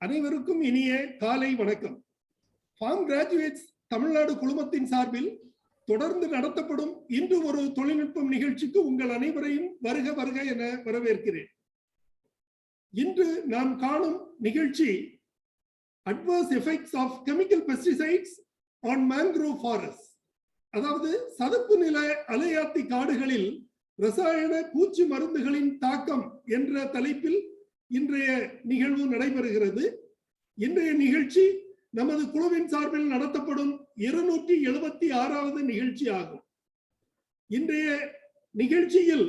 அனைவருக்கும் இனிய காலை வணக்கம். ஃபார்ம் கிராஜுவேட்ஸ் தமிழ்நாடு குழுமத்தின் சார்பில் தொடர்ந்து நடத்தப்படும் இன்று ஒரு தொழில்நுட்பம் நிகழ்ச்சிக்கு உங்கள் அனைவரையும் வருக வருக என வரவேற்கிறேன். இன்று நாம் காணும் நிகழ்ச்சி adverse effects of chemical pesticides on mangrove forest, அதாவது சதுப்பு நில அலையாத்தி காடுகளில் ரசாயன பூச்சி மருந்துகளின் தாக்கம் என்ற தலைப்பில் இன்றைய நிகழ்வு நடைபெறுகிறது. இன்றைய நிகழ்ச்சி நமது குழுவின் சார்பில் நடத்தப்படும் 276வது நிகழ்ச்சி ஆகும். இன்றைய நிகழ்ச்சியில்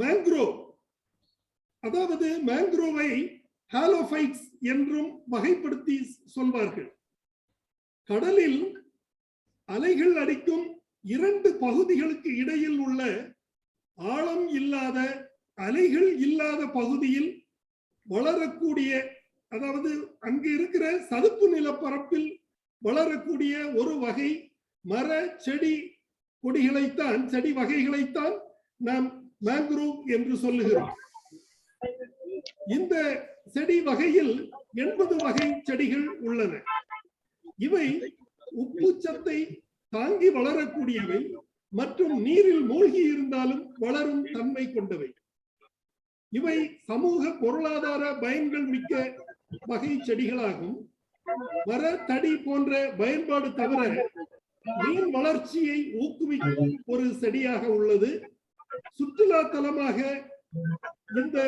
மேங்க்ரோவ், அதாவது மேங்க்ரோவை ஹாலோஃபைட்ஸ் என்றும் வகைப்படுத்தி சொல்வார்கள். கடலில் அலைகள் அடிக்கும் இரண்டு பகுதிகளுக்கு இடையில் உள்ள ஆழம் இல்லாத அலைகள் இல்லாத பகுதியில் வளரக்கூடிய, அதாவது அங்கு இருக்கிற சதுப்பு நிலப்பரப்பில் வளரக்கூடிய ஒரு வகை மர செடி கொடிகளைத்தான், செடி வகைகளைத்தான் நாம் மேங்க்ரோவ் என்று சொல்லுகிறோம். இந்த செடி வகையில் 80 வகை செடிகள் உள்ளன. இவை உப்புச்சத்தை தாங்கி வளரக்கூடியவை மற்றும் நீரில் மூழ்கி இருந்தாலும் வளரும் தன்மை கொண்டவை. இவை சமூக பொருளாதார பயன்கள் மிக்க வகை செடிகளாகும். மர தடி போன்ற பயன்பாடு தவிர மீன் வளர்ச்சியை ஊக்குவிக்கும் ஒரு செடியாக உள்ளது. சுற்றுலா தலமாக இந்த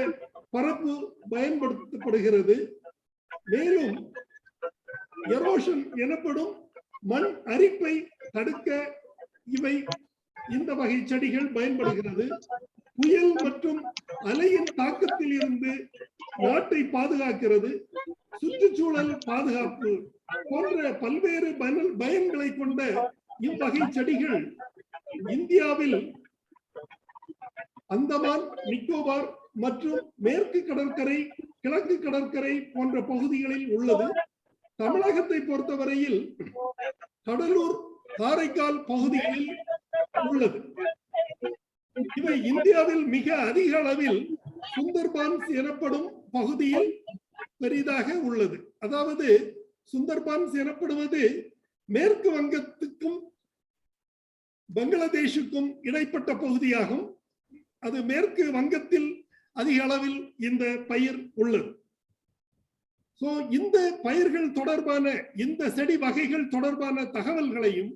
பரப்பு பயன்படுத்தப்படுகிறது. மேலும் எரோஷன் எனப்படும் மண் அரிப்பை தடுக்க இவை இந்த வகை செடிகள் பயன்படுகிறது. புயல் மற்றும் அலையின் தாக்கத்தில் இருந்து நாட்டை பாதுகாக்கிறது. சுற்றுச்சூழல் பாதுகாப்பு போன்ற பல்வேறு பயன்களை கொண்ட இவ்வகை செடிகள் இந்தியாவில் அந்தமான், நிக்கோபார் மற்றும் மேற்கு கடற்கரை, கிழக்கு கடற்கரை போன்ற பகுதிகளில் உள்ளது. தமிழகத்தை பொறுத்தவரையில் கடலூர், காரைக்கால் பகுதிகளில் உள்ளது. இவை இந்தியாவில் மிக அதிக அளவில் சுந்தர்பான்ஸ் எனப்படும் பகுதியில் பெரிதாக உள்ளது. அதாவது சுந்தர்பான்ஸ் எனப்படுவது மேற்கு வங்கத்துக்கும் பங்களாதேஷுக்கும் இடைப்பட்ட பகுதியாகும். அது மேற்கு வங்கத்தில் அதிக அளவில் இந்த பயிர் உள்ளது. இந்த பயிர்கள் தொடர்பான, இந்த செடி வகைகள் தொடர்பான தகவல்களையும்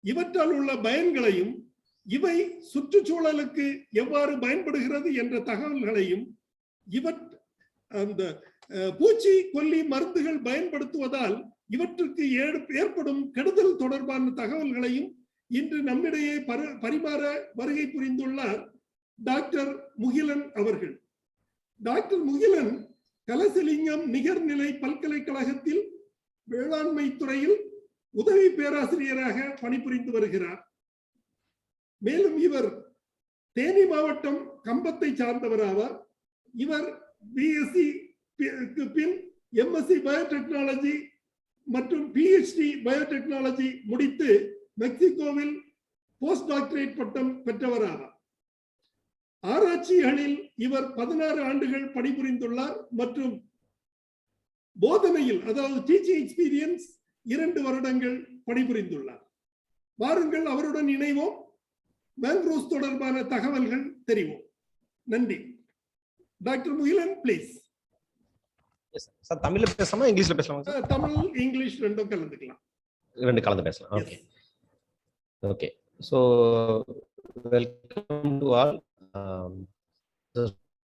இவற்றால் உள்ள பயன்களையும், இவை சுற்றுச்சூழலுக்கு எவ்வாறு பயன்படுகிறது என்ற தகவல்களையும், அந்த பூச்சி கொல்லி மருந்துகள் பயன்படுத்துவதால் இவற்றுக்கு ஏற்படும் கெடுதல் தொடர்பான தகவல்களையும் இன்று நம்மிடையே பரிமாற வருகை புரிந்துள்ளார் டாக்டர் முகிலன் அவர்கள். டாக்டர் முகிலன் கலசலிங்கம் நிகர்நிலை பல்கலைக்கழகத்தில் வேளாண்மை துறையில் உதவி பேராசிரியராக பணிபுரிந்து வருகிறார். மேலும் இவர் தேனி மாவட்டம் கம்பத்தை சார்ந்தவராவார். இவர் பிஎஸ்சி பின் எம்எஸ்சி பயோடெக்னாலஜி மற்றும் பிஹெச்டி பயோடெக்னாலஜி முடித்து மெக்சிகோவில் போஸ்ட் டாக்டரேட் பட்டம் பெற்றவராவார். ஆராய்ச்சிகளில் இவர் 16 ஆண்டுகள் பணிபுரிந்துள்ளார் மற்றும் போதனையில், அதாவது டீச்சிங் எக்ஸ்பீரியன்ஸ் 2 வருடங்கள் பணிபுரிந்துள்ளார். வாருங்கள், அவருடன் இணைவோம், மேங்க்ரோவ்ஸ் தொடர்பான தகவல்கள் தெரிவோம். நன்றி. Doctor Mugilan, please. சார், தமிழ்ல பேசலாமா இங்கிலீஷ்ல பேசலாமா? தமிழ், இங்கிலீஷ் ரெண்டும் கலந்துக்கலாம். ரெண்டு கலந்து பேசலாம். Okay okay. So welcome to all.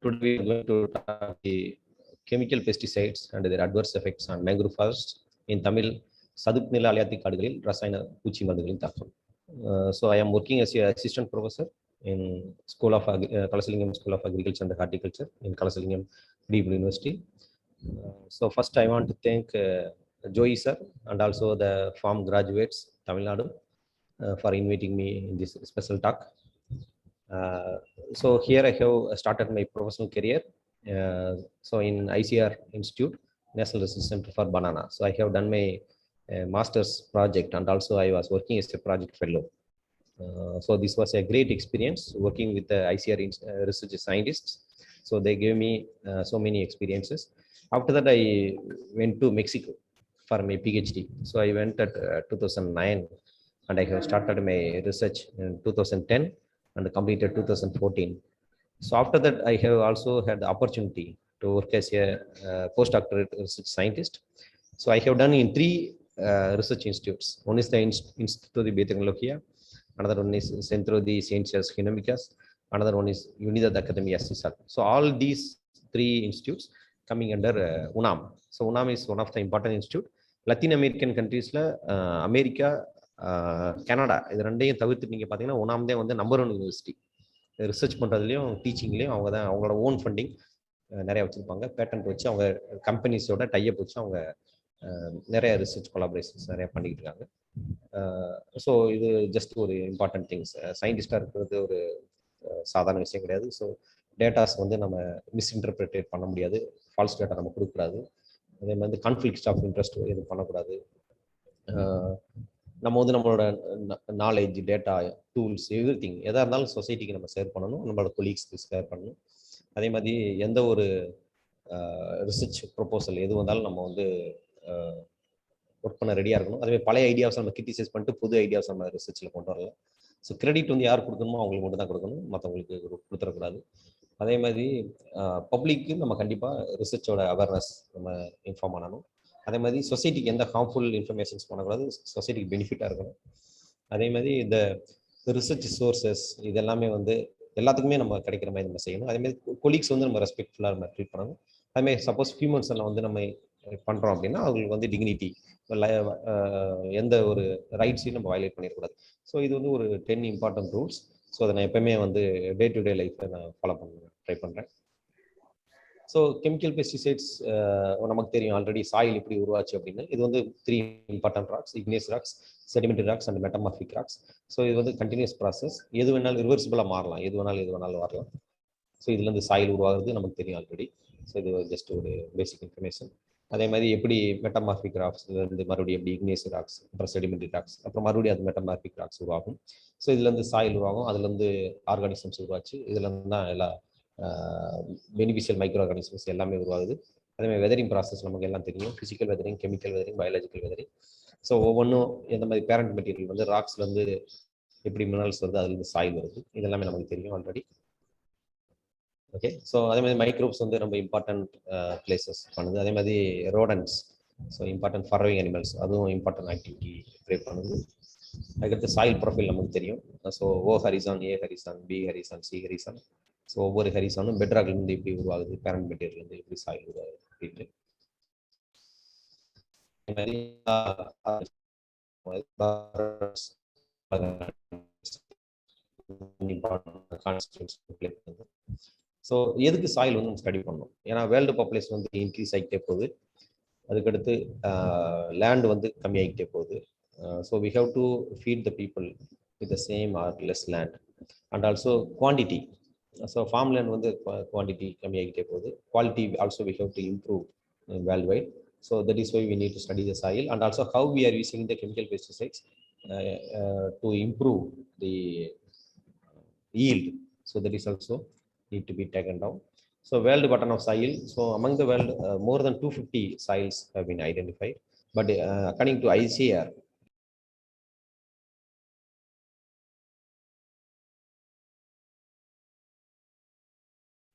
Today we are going to talk the chemical pesticides and their adverse effects on mangrove forest. In Tamil, சதுப்பு நில அலையாத்தி காடுகளில் ரசாயன பூச்சி மருந்துகளின் தாக்கம். So I am working as an assistant professor in School of Kalasalingam School of Agriculture and Horticulture in Kalasalingam University. So first I want to thank Joey sir and also the farm graduates Tamil Nadu for inviting me in this special talk. So here I have started my professional career. So in ICR Institute, National Research Center for Banana. So I have done my master's project and also I was working as a project fellow. So this was a great experience working with the ICR research scientists. So they gave me so many experiences. After that, I went to Mexico for my PhD. So I went at 2009, and I have started my research in 2010 and completed 2014. So after that, I have also had the opportunity to work as a postdoctorate research scientist. So I have done in three research institutes. One is the Instituto de Biotecnología, another one is Centro de Ciencias Genómicas, another one is Unidad de Academia Social. So all these three institutes coming under UNAM. So UNAM is one of the important institute. Latin American countries, America, Canada, இது ரெண்டையும் தவிர்த்து நீங்கள் பார்த்தீங்கன்னா UNAM தான் வந்து number 1 university. Research பண்ணுறதுலையும் டீச்சிங்லேயும் அவங்க தான் அவங்களோட ஓன் ஃபண்டிங் நிறைய வச்சுருப்பாங்க. பேட்டன்ட் வச்சு அவங்க கம்பெனிஸோட டைப் வச்சு அவங்க நிறைய ரிசர்ச் கொலாபரேஷன்ஸ் நிறைய பண்ணிக்கிட்டு இருக்காங்க. ஸோ இது ஜஸ்ட் ஒரு இம்பார்ட்டன்ட் திங்ஸ். சயின்டிஸ்டாக இருக்கிறது ஒரு சாதாரண விஷயம் கிடையாது. ஸோ டேட்டாஸ் வந்து நம்ம மிஸ்இன்டர்பிரேட் பண்ண முடியாது, ஃபால்ஸ் டேட்டா நம்ம கொடுக்கக்கூடாது, அதே மாதிரி கான்ஃப்ளிக்ட் ஆஃப் இன்ட்ரெஸ்ட் எதுவும் பண்ணக்கூடாது. நம்ம வந்து நம்மளோட knowledge, data, tools, every thing எதாக இருந்தாலும் சொசைட்டிக்கு நம்ம ஷேர் பண்ணணும், நம்மளோட கொலீக்ஸ்க்கு ஷேர் பண்ணணும். அதே மாதிரி எந்த ஒரு ரிசர்ச் ப்ரொபோசல் எது வந்தாலும் நம்ம வந்து ஒர்க் பண்ண ரெடியாக இருக்கணும். அதே மாதிரி பழைய ஐடியாஸ் நம்ம கிரிட்டிசைஸ் பண்ணிட்டு புது ஐடியாஸ் நம்ம ரிசர்ச்சில் கொண்டு வரலாம். ஸோ கிரெடிட் வந்து யார் கொடுக்கணுமோ அவங்களுக்கு மட்டும் தான் கொடுக்கணும், மற்றவங்களுக்கு கொடுத்துடக்கூடாது. அதே மாதிரி பப்ளிக்கு நம்ம கண்டிப்பாக ரிசர்ச்சோட அவேர்னஸ் நம்ம இன்ஃபார்ம் பண்ணணும். அதே மாதிரி சொசைட்டிக்கு எந்த ஹார்ம்ஃபுல் இன்ஃபர்மேஷன்ஸ் பண்ணக்கூடாது, சொசைட்டிக்கு பெனிஃபிட்டாக இருக்கணும். அதே மாதிரி இந்த ரிசர்ச் சோர்சஸ் இதெல்லாமே வந்து எல்லாத்துக்குமே நம்ம கிடைக்கிற மாதிரி நம்ம செய்யணும். அதே மாதிரி கொலீக்ஸ் வந்து நம்ம ரெஸ்பெக்ட்ஃபுல்லாக நம்ம ட்ரீட் பண்ணணும். அதுமாதிரி சப்போஸ் ஹியூமன்ஸ் எல்லாம் வந்து நம்ம பண்ணுறோம் அப்படின்னா அவங்களுக்கு வந்து டிக்னிட்டி, எந்த ஒரு ரைட்ஸையும் நம்ம வயலேட் பண்ணிடக்கூடாது. ஸோ இது வந்து ஒரு 10 இம்பார்ட்டன்ட் ரூல்ஸ். ஸோ அதை நான் எப்பவுமே வந்து டே டு டே லைஃப்பில் நான் ஃபாலோ பண்ண ட்ரை பண்ணுறேன். ஸோ கெமிக்கல் பெஸ்டிசைட்ஸ் நமக்கு தெரியும் ஆல்ரெடி சாயில் எப்படி உருவாச்சு அப்படின்னு. இது வந்து 3 important rocks: igneous rocks, sedimentary rocks and metamorphic rocks. So இது வந்து கண்டினியூஸ் ப்ராசஸ். எது வேணாலும் ரிவர்சிபிளாக மாறலாம், எது வேணாலும் வரலாம். ஸோ இதுலேருந்து சாயில் உருவாகிறது நமக்கு தெரியும் ஆல்ரெடி. ஸோ இது ஜஸ்ட் ஒரு பேசிக் இன்ஃபர்மேஷன். அதே மாதிரி எப்படி மெட்டமார்பிக் ராக்ஸ்லேருந்து மறுபடியும் எப்படி இக்னேஸ் ராக்ஸ், அப்புறம் செடிமெண்டரி ராக்ஸ், அப்புறம் மறுபடியும் அது மெட்டமார்பிக் ராக்ஸ் உருவாகும். ஸோ இதுலேருந்து சாயில் உருவாகும், அதுலேருந்து ஆர்கானிசம்ஸ் உருவாச்சு, இதுலேருந்து தான் எல்லா பெனிஃபிஷியல் மைக்ரோ ஆர்கானிசம்ஸ் எல்லாமே உருவாகுது. அதேமாதிரி வெதரிங் ப்ராசஸ் நமக்கு எல்லாம் தெரியும்: physical weathering, chemical weathering, biological weathering. So ஒவ்வொன்றும் எந்த மாதிரி பேரண்ட் மெட்டீரியல் வந்து ராக்ஸ்லேருந்து எப்படி மினரல்ஸ் வருது, அதுலேருந்து சாயில் வருது, இதெல்லாமே நமக்கு தெரியும் ஆல்ரெடி. ஓகே. ஸோ அதே மாதிரி மைக்ரோப்ஸ் வந்து ரொம்ப இம்பார்ட்டன்ட் பிளேசஸ் பண்ணுது. அதே மாதிரி rodents, so important burrowing animals, அதுவும் இம்பார்ட்டன்ட் ஆக்டிவிட்டி ப்ளே பண்ணுது. அதுக்கடுத்து சாயில் ப்ரொஃபைல் நமக்கு தெரியும். So O horizon, A horizon, B horizon, C horizon. So ஒவ்வொரு ஹரிசானும் பெட்ராக்லேருந்து எப்படி உருவாகுது, பேரண்ட் மெட்டீரியல்லேருந்து எப்படி சாயில் உருவாகுது அப்படின்ட்டு. ஸோ எதுக்கு சாயில் வந்து நம்ம ஸ்டடி பண்ணணும்? ஏன்னா வேர்ல்டு பாப்புலேஷன் வந்து இன்க்ரீஸ் ஆகிட்டே போகுது, அதுக்கடுத்து லேண்ட் வந்து கம்மியாகிட்டே போகுது. So we have to feed the people with the same or less land and also quantity. So farm land வந்து குவான்டிட்டி கம்மியாகிட்டே போகுது. Quality also we have to improve worldwide. So that is why we need to study the soil and also how we are using the chemical pesticides to improve the yield. So that is also need to be taken down. So world pattern of soil. So among the world, more than 250 soils have been identified. But according to ICR,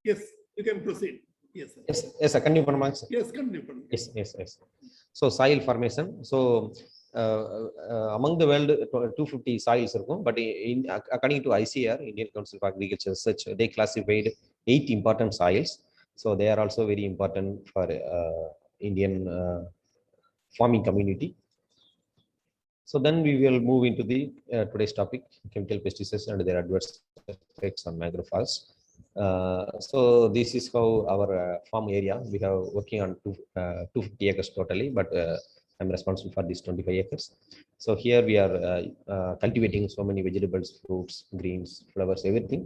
yes, you can proceed. Yes, sir. Yes, continue panama. Yes, continue. Yes. So soil formation. So among the world 250 soils இருக்கும். But according to ICR, Indian Council for Agriculture Research, they classified 8 important soils. So they are also very important for Indian farming community. So then we will move into the today's topic: chemical pesticides and their adverse effects on mangrove forest. So this is how our farm area, we have working on 250 acres totally, but I'm responsible for these 25 acres. So here we are cultivating so many vegetables, fruits, greens, flowers, everything.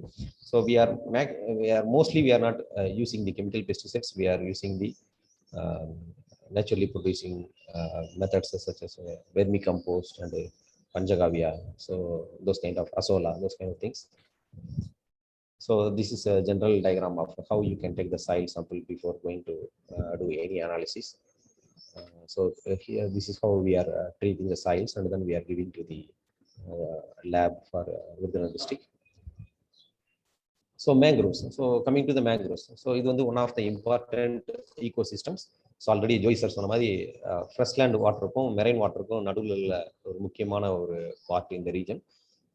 So we are mostly we are not using the chemical pesticides. We are using the naturally producing methods such as vermicompost and panchagavya. So those kind of asola, those kind of things. So this is a general diagram of how you can take the soil sample before going to do any analysis. Here, this is how we are treating the soils, and then we are giving to the lab for original district. So mangroves. So coming to the mangroves. So இது வந்து one of the important ecosystems. So already Joy sir சொன்ன மாதிரி fresh land வாட்டருக்கும் marine வாட்டருக்கும் நடுவில் உள்ள ஒரு முக்கியமான ஒரு part இந்த ரீஜன்.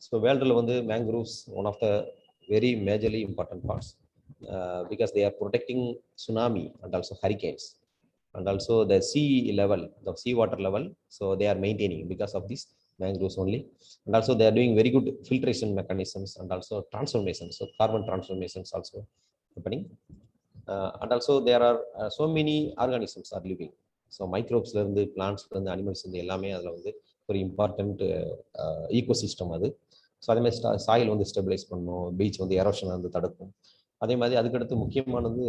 ஸோ வேர்ல்டில் வந்து mangroves one of the very majorly important parts because they are protecting tsunami and also hurricanes and also the sea level, the sea water level. So they are maintaining because of this mangroves only, and also they are doing very good filtration mechanisms and also transformations, so carbon transformations also happening, and also there are so many organisms are living. So microbes la irundhu plants la irundhu animals irundhu ellame adula vandu ஒரு important ecosystem அது. So அதே மாதிரி soil வந்து stabilise பண்ணும், beach வந்து erosion வந்து தடுக்கும். அதே மாதிரி அதுக்கடுத்து முக்கியமானது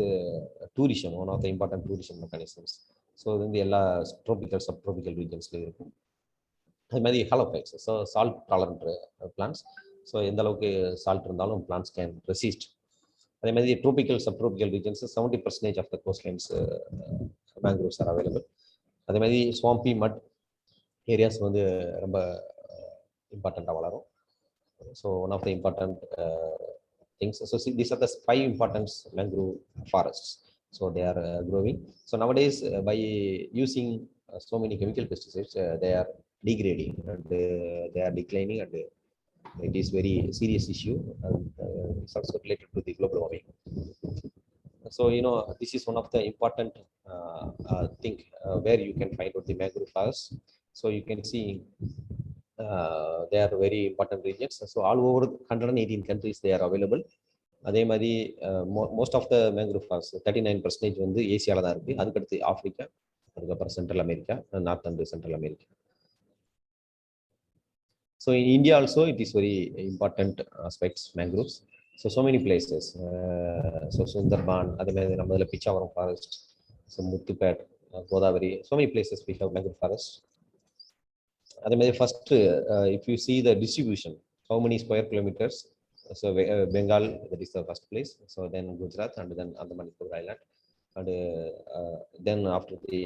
tourism, one of the important tourism mechanisms. So இது வந்து எல்லா ட்ரோபிக்கல் சப்ட்ரோபிக்கல் ரீஜன்ஸ்லையும் இருக்கும். அது மாதிரி halophytes, so salt tolerant plants. So எந்த அளவுக்கு சால்ட் இருந்தாலும் பிளான்ஸ் கேன் ரெசிஸ்ட். அதே மாதிரி tropical subtropical regions 70% of the coast lines mangroves are available. அதே மாதிரி ஸ்வாம்பி மட் ஏரியாஸ் வந்து ரொம்ப இம்பார்ட்டண்ட்டாக வளரும். So one of the important things. So see, these are the 5 important mangrove forests. So they are growing. So nowadays by using so many chemical pesticides, they are degrading and they are declining, and it is very serious issue, and it's also related to the global warming. So this is one of the important thing where you can find out the mangrove forests. So you can see they are very important regions. So all over 118 countries they are available. அதே மாதிரி most of the mangrove forest 39% வந்து ஏசியாவில் தான் இருக்குது. அதுக்கடுத்து Africa, அதுக்கப்புறம் central America, north and central America. So in India also it is very important aspects mangroves. So many places. So Sundarban, அதே மாதிரி நம்ம இதில் Pichavaram forest, so Muthupet, Godavari, so many places we have mangrove forest. அதே மாதிரி first if you see the distribution, how many square kilometers. So Bengal, that is the first place. So then Gujarat, and then Andaman Nicobar Island, and then after the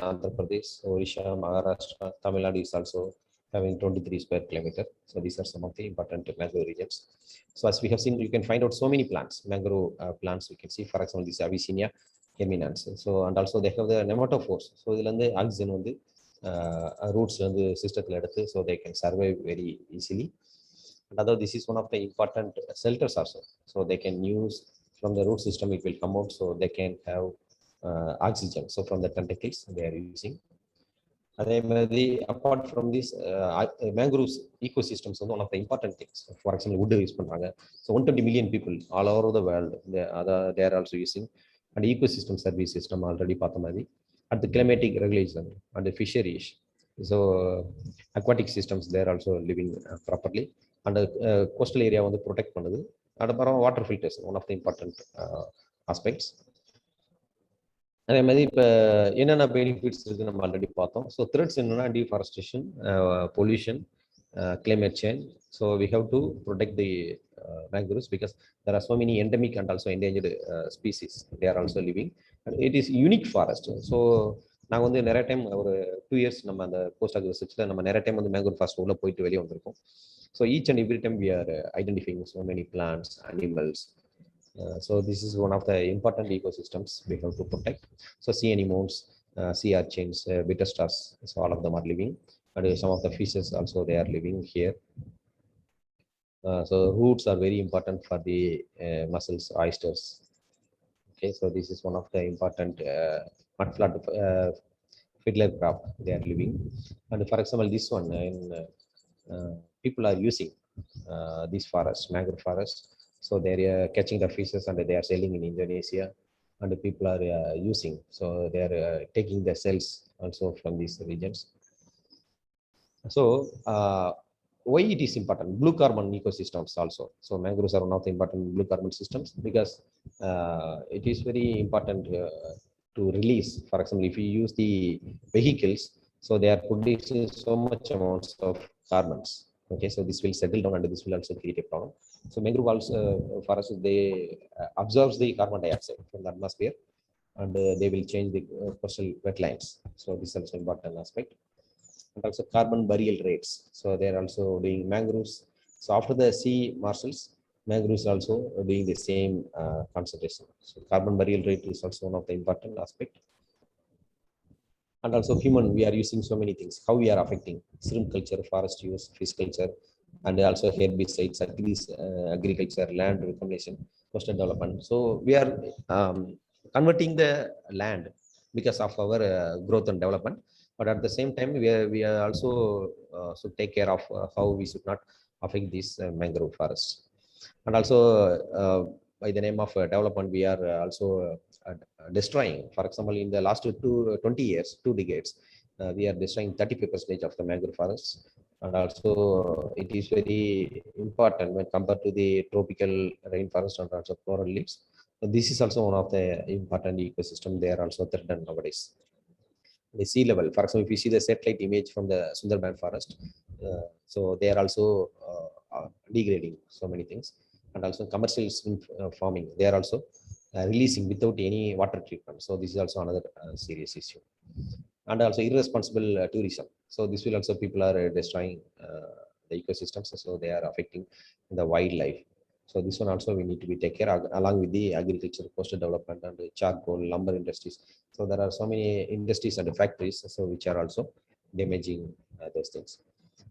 Andhra Pradesh, Odisha, Maharashtra, Tamil Nadu is also having 23 square kilometers. So these are some of the important mangrove regions. So as we have seen, you can find out so many plants, mangrove plants. You can see, for example, this Avicennia eminence. So and also they have the nematophores. So idhula வந்து oxygen வந்து roots வந்து சிஸ்டத்தில் எடுத்து, so they can survive very easily. And although this is one of the important shelters also, so they can use from the root system, it will come out, so they can have oxygen. So from the tentacles they are using. அதே மாதிரி apart from this mangroves ecosystems வந்து one of the important things. For example, wood use பண்றாங்க. So 120 million people all over the world they are also using. And ecosystem service system already பார்த்த மாதிரி. At the climatic regulation and the fisheries, so aquatic systems they are also living properly, and coastal area வந்து protect பண்ணுது. அப்புறம் water filtration, one of the important aspects. அதே மாதிரி இப்போ என்னென்ன benefits இருக்கு நம்ம ஆல்ரெடி பார்த்தோம். ஸோ த்ரெட்ஸ் என்னன்னா deforestation, pollution, climate change. So we have to protect the mangroves because there are so many endemic and also endangered species. They are also living. And it is unique forest. So நாங்கள் வந்து நிறைய time ஒரு 2 years நம்ம அந்த post of ரிசர்ச்சில் நம்ம நிறைய time வந்து mangrove forest உள்ள போயிட்டு வெளியே வந்திருக்கோம். So each and every time we are identifying so many plants, animals. So this is one of the important ecosystems we have to protect. So sea anemones, sea urchins, bitter stars, so all of them are living, and some of the fishes also they are living here. So roots are very important for the mussels, oysters. Okay, so this is one of the important mudflat fiddler crop they are living. And for example, this one in people are using this forest, mangrove forest. So they are catching the fishes and they are selling in Indonesia, and people are using. So they are taking the cells also from these regions. So why it is important? Blue carbon ecosystems also. So mangroves are one of the important blue carbon systems because it is very important to release. For example, if you use the vehicles, so they are producing so much amounts of carbons. Okay, so this will settle down and this will also create a problem. So mangrove also forest, they absorbs the carbon dioxide from the atmosphere, and they will change the coastal wetlands. So this is also important aspect. And also carbon burial rates. So they are also doing mangroves. So after the sea marshes, mangroves also doing the same concentration. So carbon burial rate is also one of the important aspect. And also human, we are using so many things. How we are affecting shrimp culture, forest use, fish culture, and also herbicides, agriculture, land reclamation, coastal development. So we are converting the land because of our growth and development. But at the same time, we are also should take care of how we should not affect these mangrove forests. And also by the name of development, we are also destroying. For example, in the last 20 years, 2 decades, we are destroying 35% of the mangrove forests. And also it is very important when compared to the tropical rainforest and also coral reefs. So this is also one of the important ecosystem. They are also threatened nowadays. The sea level, for example, if you see the satellite image from the Sundarban forest, so they are also degrading so many things. And also commercial farming, they are also releasing without any water treatment. So this is also another serious issue. And also irresponsible tourism. So this will also, people are destroying the ecosystems, so they are affecting the wildlife. So this one also we need to be take care of, along with the agriculture, coastal development, and the charcoal, lumber industries. So there are so many industries and factories, so which are also damaging those things.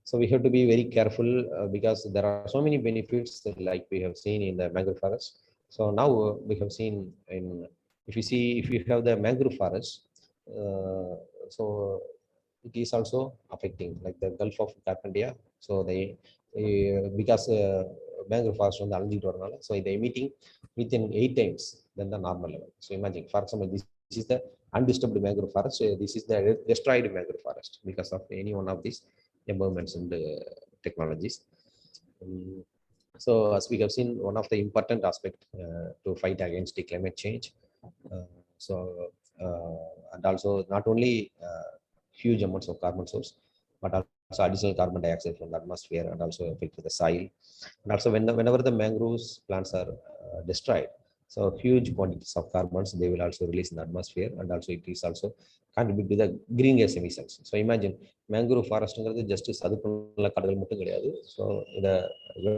So we have to be very careful because there are so many benefits that, like we have seen in the mangrove forest. So now we have seen in, if you have the mangrove forest, so it is also affecting like the Gulf of Carpentaria. So because mangrove forest on the algae, so they emitting within 8 times than the normal level. So imagine, for example, this is the undisturbed mangrove forest. This is the destroyed mangrove forest because of any one of these empowerments and technologies. So as we have seen, one of the important aspect to fight against the climate change. So and also not only huge amounts of carbon source, but also additional carbon dioxide from the atmosphere, and also affect the soil. And also whenever the mangroves plants are destroyed, so huge quantities of carbons they will also release in the atmosphere, and also it is also contribute to the greenhouse emissions. So imagine, mangrove forestங்கிறது just சதுப்புநில காடுகள் மட்டும் கிடையாது. So இந்த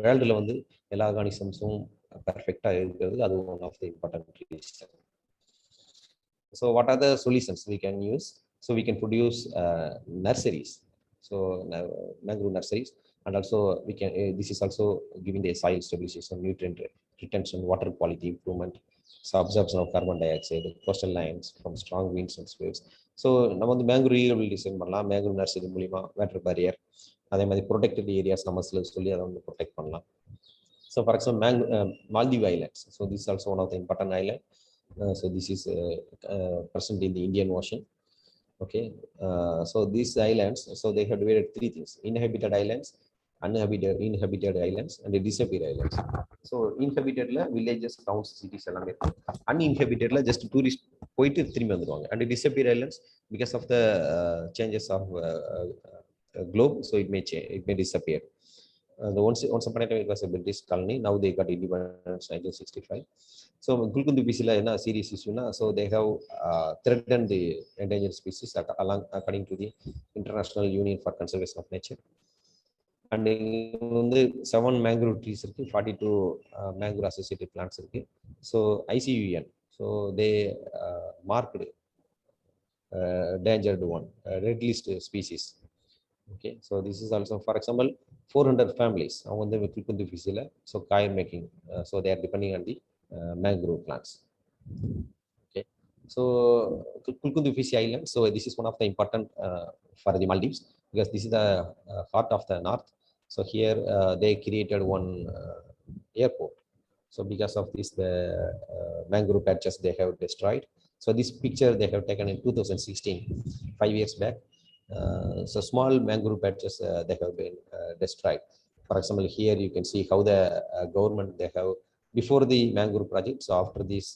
வேர்ல்டில் வந்து எல்லா ஆர்கானிசம்ஸும் பெர்ஃபெக்டாக இருக்கிறது, அது one of the important reason. So what are the solutions we can use? So we can produce nurseries, so mangrove nurseries, and also we can this is also giving the soil stabilization, nutrient retention, water quality improvement, so absorption of carbon dioxide, coastal lines from strong winds and waves. So நம்ம வந்து mangrove rehabilitation பண்ணலாம், mangrove nursery மூலமா water barrier, அதே மாதிரி protected areas நம்ம சொல்லி அதை வந்து protect பண்ணலாம். So for example, Maldives Islands, so this is also one of the important island. So this is present in the Indian Ocean. Okay, so these islands, so they have divided 3 things: inhabited islands, inhabited islands, and disappeared islands. So inhabited la villages, towns, cities எல்லாமே இருக்கு. Uninhabited la just tourist போயிட்டு திரும்பி வந்துருவாங்க. And disappeared islands, because of the changes of globe, so it may disappear. Once upon a time it was a British colony. Now they got independence 1965. So Gulkundu Bisila is a serious issue. So they have threatened the endangered species according to the International Union for Conservation of Nature. And 7 mangrove trees, 42 mangrove associated plants. So ICUN, so they marked endangered one, red list species. Okay, so this is also, for example, 400 families on the Gulkundu Bisila, so kayak making, so they are depending on the mangrove plants. Okay, so Gulkundu Island, so this is one of the important for the Maldives, because this is the heart of the north. So here they created one airport. So because of this, the mangrove patches they have destroyed. So this picture they have taken in 2016, 5 years back. So small mangrove patches they have been destroyed. For example, here you can see how the government they have, before the mangrove project, so after this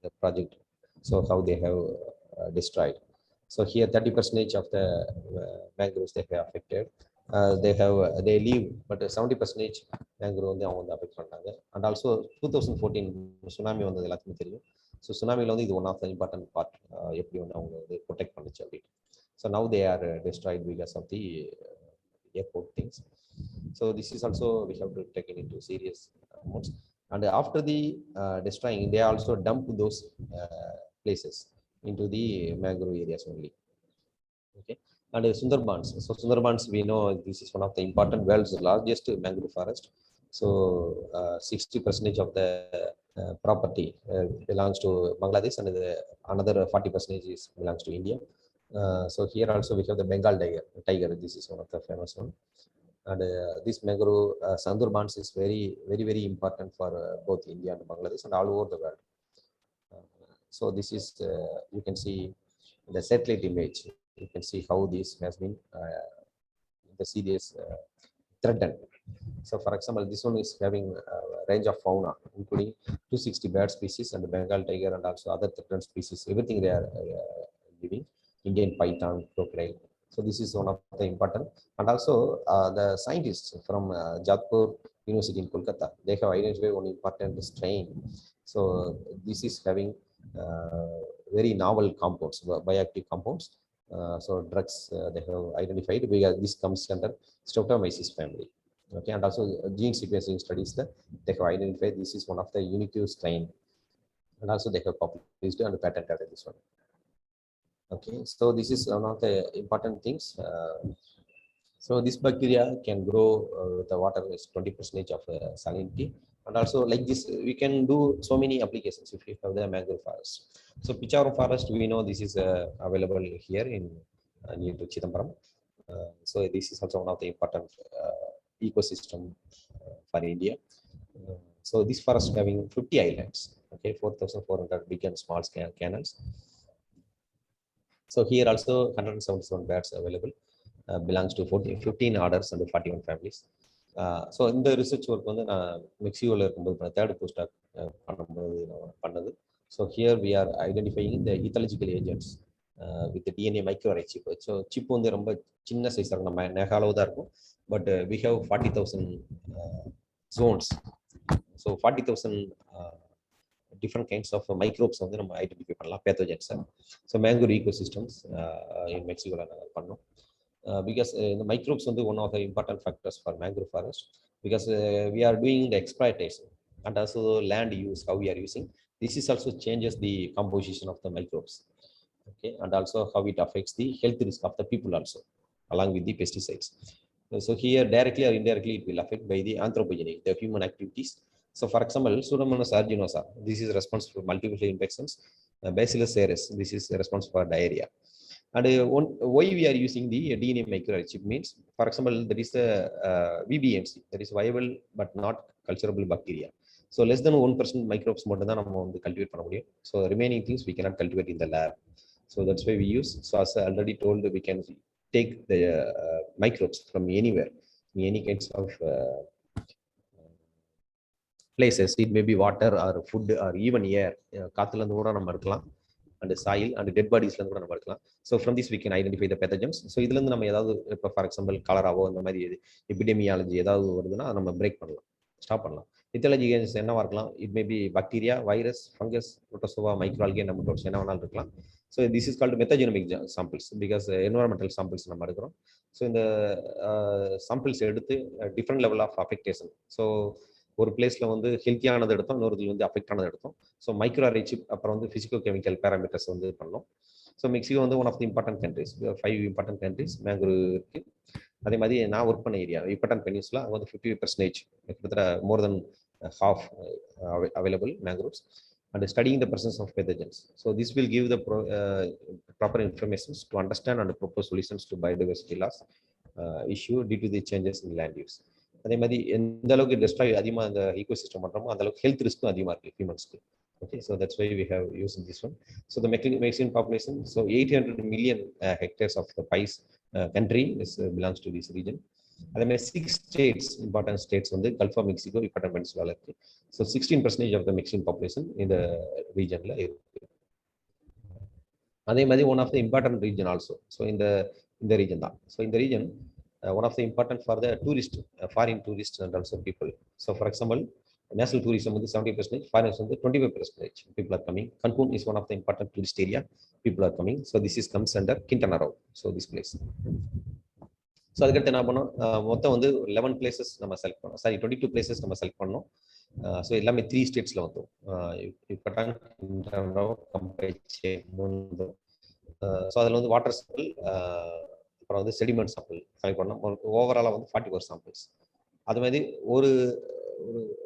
the project, so how they have destroyed. So here 30% of the mangroves they have affected, they leave, but 70% mangrove வந்து அவங்க வந்து affect பண்ணாங்க. And also 2014 tsunami வந்தது எல்லாத்துக்கும் தெரியும். So சுனாமியில் வந்து இது one of the important part, எப்படி வந்து அவங்க வந்து ப்ரொடெக்ட் பண்ணுச்சு அப்படின்னு. So now they are destroyed because of the airport things. So this is also we have to take it into serious amounts. And after the destroying, they also dump those places into the mangrove areas only. Okay. And Sundarbans. So Sundarbans, we know this is one of the important world's largest mangrove forest. So 60% of the property belongs to Bangladesh, and another 40% belongs to India. So here also we have the Bengal tiger. This is one of the famous one. And this mangrove Sundarbans is very important for both India and Bangladesh and all over the world. So this is you can see the satellite image. You can see how this has been the serious threatened. So for example, this one is having a range of fauna including 260 bird species and the Bengal tiger and also other threatened species. Everything they are living. Indian python, crocodile. So this is one of the important. And also the scientists from Jadpur University in Kolkata, they have identified one important strain. So this is having very novel compounds, bioactive compounds. So drugs they have identified, because this comes under Streptomyces family. Okay, and also gene sequencing studies that they have identified this is one of the unique strain, and also they have published and patented this one. Okay, so this is one of the important things. So this bacteria can grow with the water is 20% of salinity, and also like this we can do so many applications if you have the mangrove forest. So Picharum forest, we know this is available here in near to Chidambaram. So this is also one of the important ecosystem for India. So this forest having 50 islands, okay, 4,400 big and small canals. So here also 177 birds available, belongs to 15 orders and 41 families. So in the research work வந்து நான் மெக்சிகோல இருக்கும்போது third post பண்ணும்போது பண்ணது. So here we are identifying the ethological agents with the DNA microarray chip. So chip வந்து ரொம்ப சின்ன சைஸா இருக்கும், நம்ம நெக அளவு தான் இருக்கும், but we have 40,000 zones. So 40,000 different kinds of microbes வந்து நம்ம ஐடென்டிஃபை பண்ணலாம், pathogens. So Mangrove Ecosystems in Mexico பண்ணோம். Because the microbes are one of the important factors for mangrove forest, because we are doing the exploitation and also land use, how we are using. This is also changes the composition of the microbes, okay, and also how it affects the health risk of the people also, along with the pesticides. So here directly or indirectly it will affect by the anthropogenic, the human activities. So for example, Pseudomonas aeruginosa, this is responsible for multiple infections. Bacillus cereus, this is responsible for diarrhea. And why we are using the DNA microarray chip means, for example, there is a VBMC, that is viable but not culturable bacteria. So less than 1% microbes மட்டும் தான் நம்ம வந்து cultivate பண்ண முடியும். So remaining things we cannot cultivate in the lab. So that's why we use. So as I already told, we can take the microbes from anywhere, in any kinds of places. It may be water or food or even air. காத்துல இருந்து கூட நம்ம எடுக்கலாம், and soil and dead bodies ல கூட நம்ம எடுக்கலாம். So from this we can identify the pathogens. So இதுல இருந்து நம்ம ஏதாவது இப்போ ஃபார் எக்ஸாம்பிள் கலராவோ இந்த மாதிரி எபிடெமியாலஜி ஏதாவது வருதுன்னா நம்ம பிரேக் பண்ணலாம், ஸ்டாப் பண்ணலாம். இத்தாலஜி என்னவா இருக்கலாம், it may be bacteria, virus, fungus, protozoa, microalgae, nematodes என்ன வேணாலும் இருக்கலாம். So this is called metagenomic samples, because environmental samples நம்ம எடுக்கிறோம். ஸோ இந்த சாம்பிள்ஸ் எடுத்து different level of affectation. So ஒரு பிளேஸ்ல வந்து ஹெல்த்தியானது எடுத்தோம், இன்னொருத்துல வந்து அஃபெக்ட் ஆனது எடுத்தோம். ஸோ மைக்ரோஆரே சிப், அப்புறம் வந்து பிசிக்கோ கெமிக்கல் பேராமீட்டர்ஸ் வந்து பண்ணோம். ஸோ மெக்சிகோ வந்து one of the important countries, 5 important countries mangrove இருக்கு. அதே மாதிரி நான் ஒர்க் பண்ண ஏரியா யுகட்டான் பெனின்சுலா, அங்கே வந்து 50% கிட்டத்தட்ட மோர் தென் half available mangroves, and studying the presence of pathogens. So this will give the proper information to understand and propose solutions to biodiversity loss issue due to the changes in land use. அதே மாதிரி எந்த அளவுக்கு destroy அதிகமாக அந்த ecosystem பண்ணுறோமோ அந்த அளவுக்கு health ரிஸ்க்கும் அதிகமாக இருக்குது ஹியூமன்ஸ்க்கு. Okay, so that's why we have used this one. So the Mexican population, so 800 million hectares of the pies country belongs to this region. அதே மாதிரி 6 states, important states வந்து Gulf of Mexico, Yucatan Peninsula இருக்கு. So 16% of the Mexican population இந்த regionல இருக்கு. அதே மாதிரி one of the important region also. So இந்த region தான். So இந்த region one of the important for the tourist, foreign tourists and also people. So for example, national tourism is 70%, foreigners is 25% people are coming. Cancun is one of the important tourist area, people are coming. So this is comes under Quintana Roo. So this place. So அதுக்கடுத்து என்ன பண்ணோம், மொத்தம் வந்து 11 places நம்ம select பண்ணோம், sorry 22 places நம்ம select பண்ணோம். So எல்லாமே 3 ஸ்டேட்ஸில் வந்தோம். ஸோ அதில் வந்து வாட்டர் சாம்பிள், அப்புறம் வந்து செடிமெண்ட் சாம்பிள் செலக்ட் பண்ணோம். ஓவராலாக வந்து 44 சாம்பிள்ஸ். அது மாதிரி ஒரு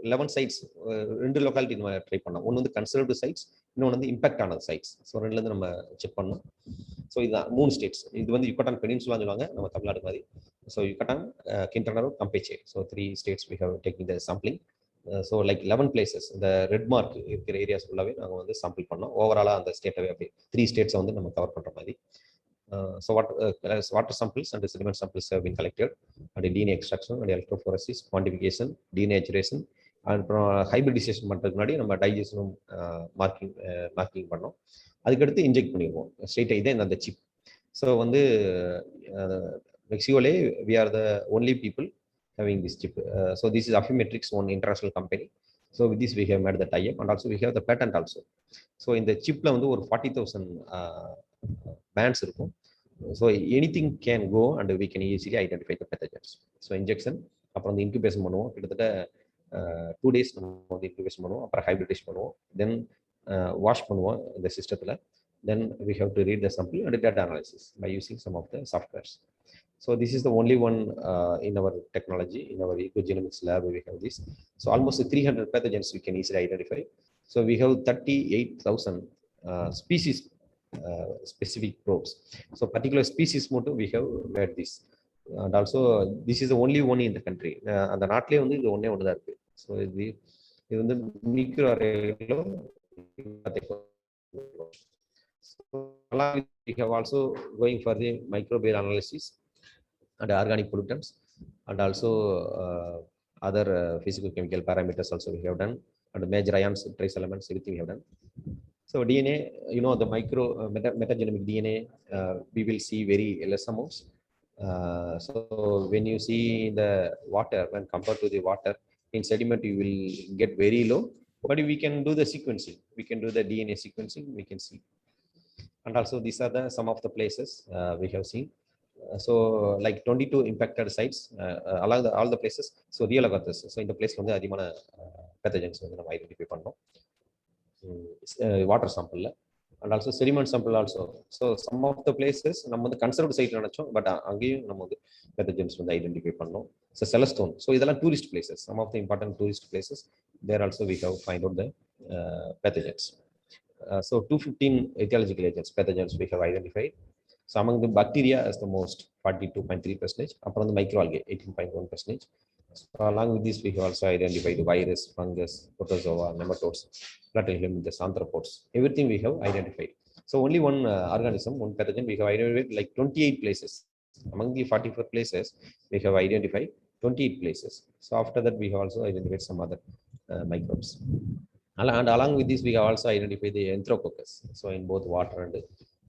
11 சைட்ஸ், 2 லொக்காலிட்டி நம்ம ட்ரை பண்ணோம். ஒன்று வந்து கன்சர்வ்டு சைட்ஸ், இன்னொன்று வந்து இம்பாக்ட் ஆனது சைட்ஸ். ஸோ ரெண்டுலேருந்து நம்ம செக் பண்ணோம். ஸோ இதுதான் 3 ஸ்டேட்ஸ். இது வந்து யுக்கட்டான் பெனின்சுலான்னு சொல்லுவாங்க, நம்ம தமிழ்நாடு மாதிரி. So Yucatan, Quintana Roo, Campeche. So 3 states we have taking the sampling. So like 11 places இந்த ரெட் மார்க் இருக்கிற ஏரியாஸ் ஃபுல்லாகவே நாங்கள் வந்து சாம்பிள் பண்ணோம். ஓவராலாக அந்த ஸ்டேட்டவே அப்படி 3 ஸ்டேட்ஸை வந்து நம்ம கவர் பண்ணுற மாதிரி. So water samples and sediment samples have been collected, and DNA extraction and electrophoresis, quantification, denaturation, and hybridization பண்ணுறதுக்கு முன்னாடி நம்ம டைஜஷனும் மார்க்கிங் பண்ணோம். அதுக்கடுத்து இன்ஜெக்ட் பண்ணிடுவோம் ஸ்ட்ரெயிட்டாக. இதே அந்த சிப். ஸோ வந்து மெக்சிகோலே we are the only people having this chip. So this is Affymetrix, one international company. So with this we have made the tie-up, and also we have the patent also. So இந்த சிப்ல வந்து ஒரு 40,000 bands இருக்கும். So anything can go and we can easily identify the pathogens. So injection, அப்புறம் வந்து incubation பண்ணுவோம். கிட்டத்தட்ட 2 days நம்ம வந்து இன்குபேஷன் பண்ணுவோம். அப்புறம் ஹைப்ரிடேஷன் பண்ணுவோம். தென் வாஷ் பண்ணுவோம் இந்த சிஸ்டத்தில். Then we have to read the sample and data analysis by using some of the softwares. So this is the only one in our technology, in our ecogenomics lab we have this. So almost 300 pathogens we can easily identify. So we have 38,000 species specific probes. So particular species mode we have made this, and also this is the only one in the country. அந்த நாட்டிலே வந்து இது ஒண்ணே ஒன்று தான் இருக்கு. So இது வந்து மிக்ரோ அரேல. We have also going for the microbial analysis and organic pollutants, and also other physical chemical parameters also we have done, and major ions, trace elements, everything we have done. So DNA, you know, the metagenomic DNA, we will see very less amounts. So when you see the water, when compared to the water in sediment, you will get very low, but we can do the sequencing. We can do the DNA sequencing, we can see. And also these are some of the places we have seen. So like 22 impacted sites along all the places. So real agathes. So in the place வந்து அதிகமான pathogens வந்து நம்ம identify பண்ணோம் water சாம்பிள்ல. And also sediment sample also. So some of the places நம்ம வந்து conserved side நினைச்சோம், but அங்கேயும் நம்ம வந்து பேத்தஜென்ஸ் வந்து ஐடென்டிஃபை பண்ணோம். So Celestún. ஸோ இதெல்லாம் tourist places, some of the important tourist places. There also we have find out the pathogens. So 215 etiological agents, pathogens we have identified. So among the bacteria is the most, 42.3%. Upon the microalgae, 18.1%. So along with this, we have also identified virus, fungus, protozoa, nematodes, platyhelminths, the anthropods. Everything we have identified. So only one organism, one pathogen, we have identified like 28 places. Among the 44 places, we have identified 28 places. So after that, we have also identified some other microbes. And along with this, we have also identified the Enterococcus. So in both water and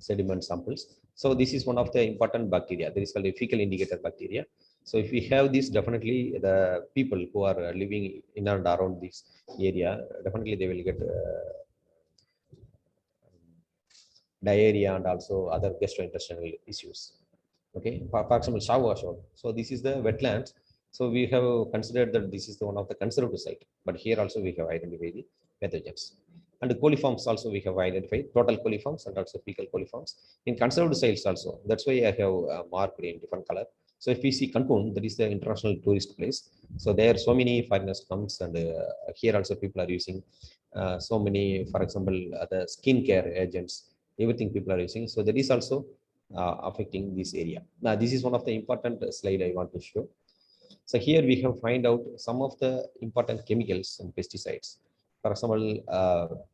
sediment samples. So this is one of the important bacteria. There is called a fecal indicator bacteria. So if we have this, definitely the people who are living in and around this area, definitely they will get diarrhea and also other gastrointestinal issues. Okay, for example, Shawashore. So this is the wetlands. So we have considered that this is the one of the conserved site, but here also we have identified the pathogens. And the coliforms also we have identified, total coliforms and also fecal coliforms. In conserved sites also, that's why I have marked in different color. So if we see Cancun, that is the international tourist place. So there so many foreigners comes, and here also people are using so many, for example, the skincare agents, everything people are using. So that is also affecting this area. Now this is one of the important slide I want to show. So here we have find out some of the important chemicals and pesticides. For example,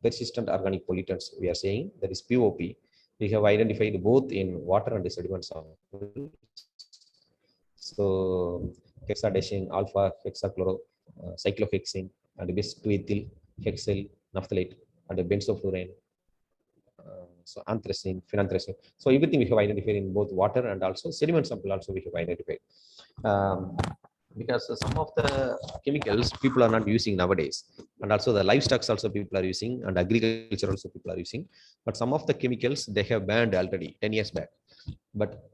persistent organic pollutants, we are saying, that is POP. We have identified both in water and sediment samples. So hexadeciane, alpha hexachloro, cyclohexane, and bis 2-ethyl hexyl naphthalate, and benzofluorine, so anthracene, phenanthracene. So everything we have identified in both water and also sediment sample also we have identified. Because some of the chemicals people are not using nowadays, and also the livestock also people are using, and agriculture also people are using. But some of the chemicals they have banned already 10 years back. But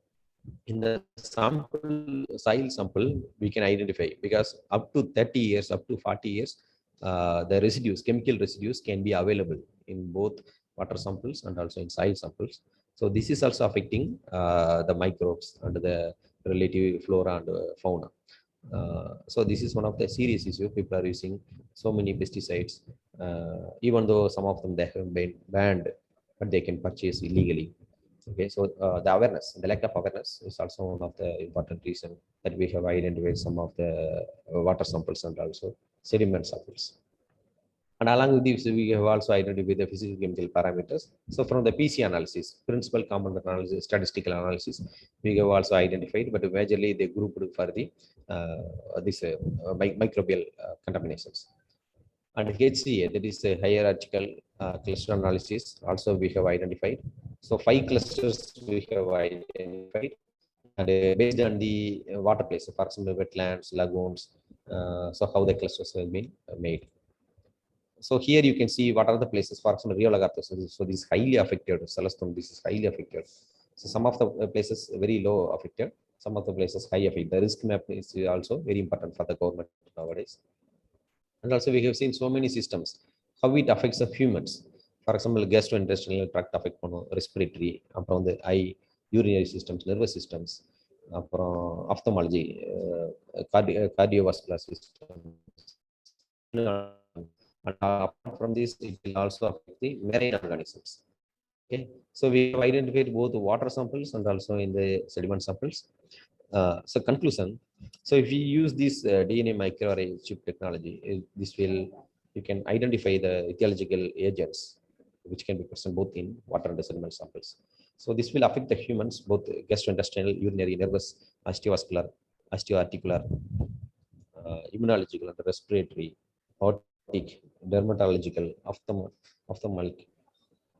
in the soil sample, we can identify, because up to 30 years, up to 40 years, the residues, chemical residues can be available in both water samples and also in soil samples. So this is also affecting the microbes and the relative flora and fauna. So this is one of the serious issues. People are using so many pesticides, even though some of them they have been banned, but they can purchase illegally. Okay, so the awareness, the lack of awareness is also one of the important reason that we have identified some of the water samples and also sediment samples. And along with this, we have also identified the physical chemical parameters. So from the PC analysis, principal component analysis, statistical analysis, we have also identified, but majorly they grouped for the microbial contaminations. And HCA, that is a hierarchical cluster analysis, also we have identified. So 5 clusters we have identified, and based on the water place, for example, wetlands, lagoons, so how the clusters have been made. So here you can see what are the places, for example, Rio Lagarto. So this is highly affected. Celestone, this is highly affected. So some of the places very low affected, some of the places high affected. The risk map is also very important for the government nowadays. And also we have seen so many systems, how it affects the humans. For example, gastrointestinal tract affect respiratory, from the eye, urinary systems, nervous systems, from ophthalmology, cardiovascular systems. And apart from this, it will also affect the marine organisms. Okay, so we have identified both the water samples and also in the sediment samples. So conclusion. So if you use this DNA microarray chip technology, this will, you can identify the etiological agents which can be present both in water and the sediment samples. So this will affect the humans, both gastrointestinal, urinary, nervous, osteovascular, osteoarticular, immunological, and respiratory, dermatological, ophthalmic,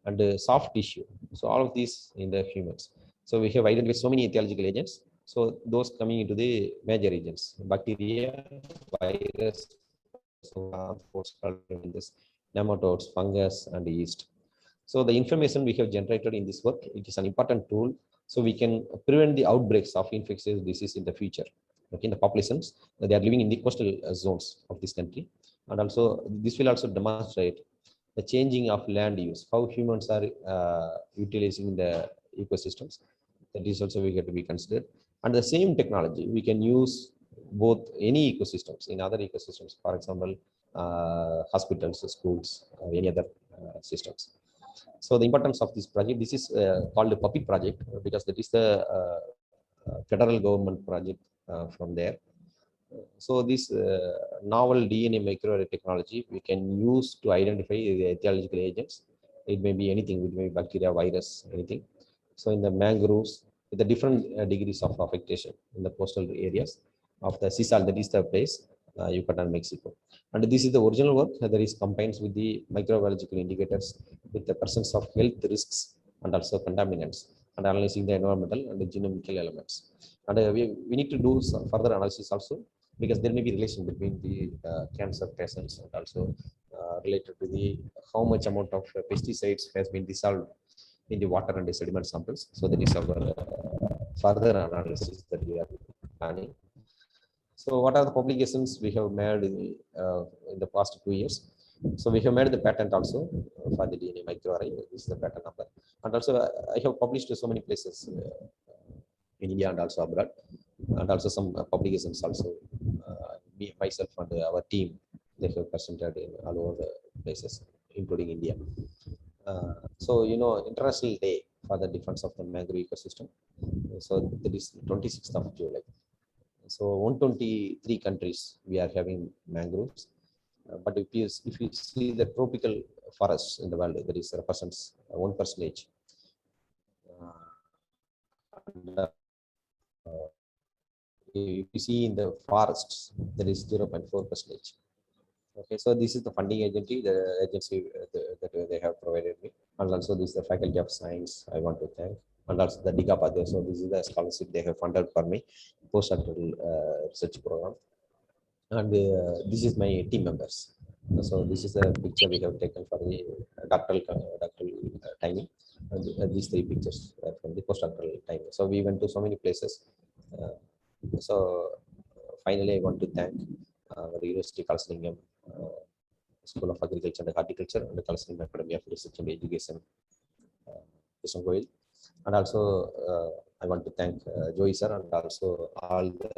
and soft tissue. So all of these in the humans. So we have identified so many etiological agents. So those coming into the major agents: bacteria, virus, nematodes, fungus, and yeast. So the information we have generated in this work, it is an important tool. So we can prevent the outbreaks of infectious disease in the future. Okay, in the populations, they are living in the coastal zones of this country. And also this will also demonstrate the changing of land use, how humans are utilizing the ecosystems. That is also we have to be considered. And the same technology we can use both any ecosystems in other ecosystems, for example, hospitals, schools, any other systems. So the importance of this project, this is called the PUPPY project, because that is the federal government project from there. So this novel DNA microarray technology we can use to identify the etiological agents. It may be anything, it may be bacteria, virus, anything. So in the mangroves, with the different degrees of affectation in the coastal areas of the Sisal, that is the place, Yucatan, Mexico. And this is the original work that is combines with the microbiological indicators with the presence of health risks and also contaminants, and analyzing the environmental and the genomical elements. And we need to do some further analysis also, because there may be relation between the cancer patients and also related to the how much amount of pesticides has been dissolved in the water and the sediment samples. So that is our further analysis that we are planning. So what are the publications we have made in the past 2 years? So we have made the patent also for the DNA microarray. This is the patent number. And also I have published so many places in India and also abroad, and also some publications also. Me, myself, and our team, they have presented in all over the places, including India. So International Day for the Defense of the Mangrove Ecosystem. So that is 26th of July. So 123 countries we are having mangroves. But if you see the tropical forests in the world, that is represents 1%. If you see in the forests, there is 0.4%. Okay, so this is the funding agency, the agency that they have provided me, and also this is the Faculty of Science I want to thank, and also the DIGAPADE. So this is the scholarship they have funded for me, postdoctoral research program, and this is my team members. So this is a picture we have taken for the doctoral timing, and these three pictures from the postdoctoral timing. So we went to so many places. So finally, I want to thank the University Kalasalingam School of Agriculture and Horticulture and the Kalasalingam Academy of Research and Education, and also I want to thank Joey sir and also all the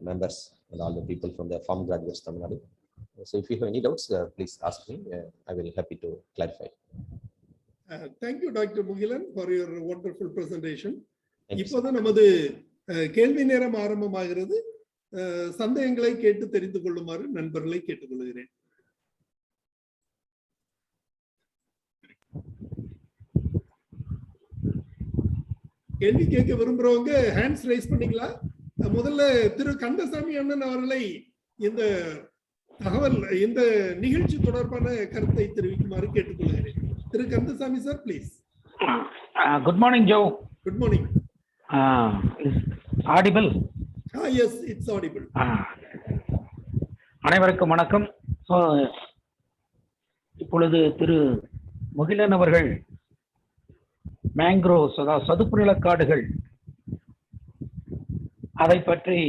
members and all the people from the Farm Graduates Tamil Nadu. So if you have any doubts, please ask me. I will be happy to clarify. Thank you, Dr. Muhilan, for your wonderful presentation. இப்போது நமது கேள்வி நேரம் ஆரம்பமாகிறது. சந்தேகங்களை கேட்டு தெரிந்து கொள்ளுமாறு நண்பர்களை கேட்டுக்கொள்கிறேன். கேள்வி கேட்க விரும்புறவங்க ஹேண்ட்ஸ் ரைஸ் பண்ணிக்கலாம். முதல்ல திரு கந்தசாமி அண்ணன் அவர்களை இந்த தகவல் இந்த நிகழ்ச்சி தொடர்பான கருத்தை தெரிவிக்குமாறு கேட்டுக்கொள்கிறேன். திரு Kandasamy sir, please. Good morning Jo. Good morning. Audible? Yes, it's audible. அனைவருக்கும் வணக்கம். இப்பொழுது திரு முகிலன் அவர்கள் மேங்க்ரோவ்ஸ், அதாவது சதுப்பு நிலக்காடுகள், அதை பற்றி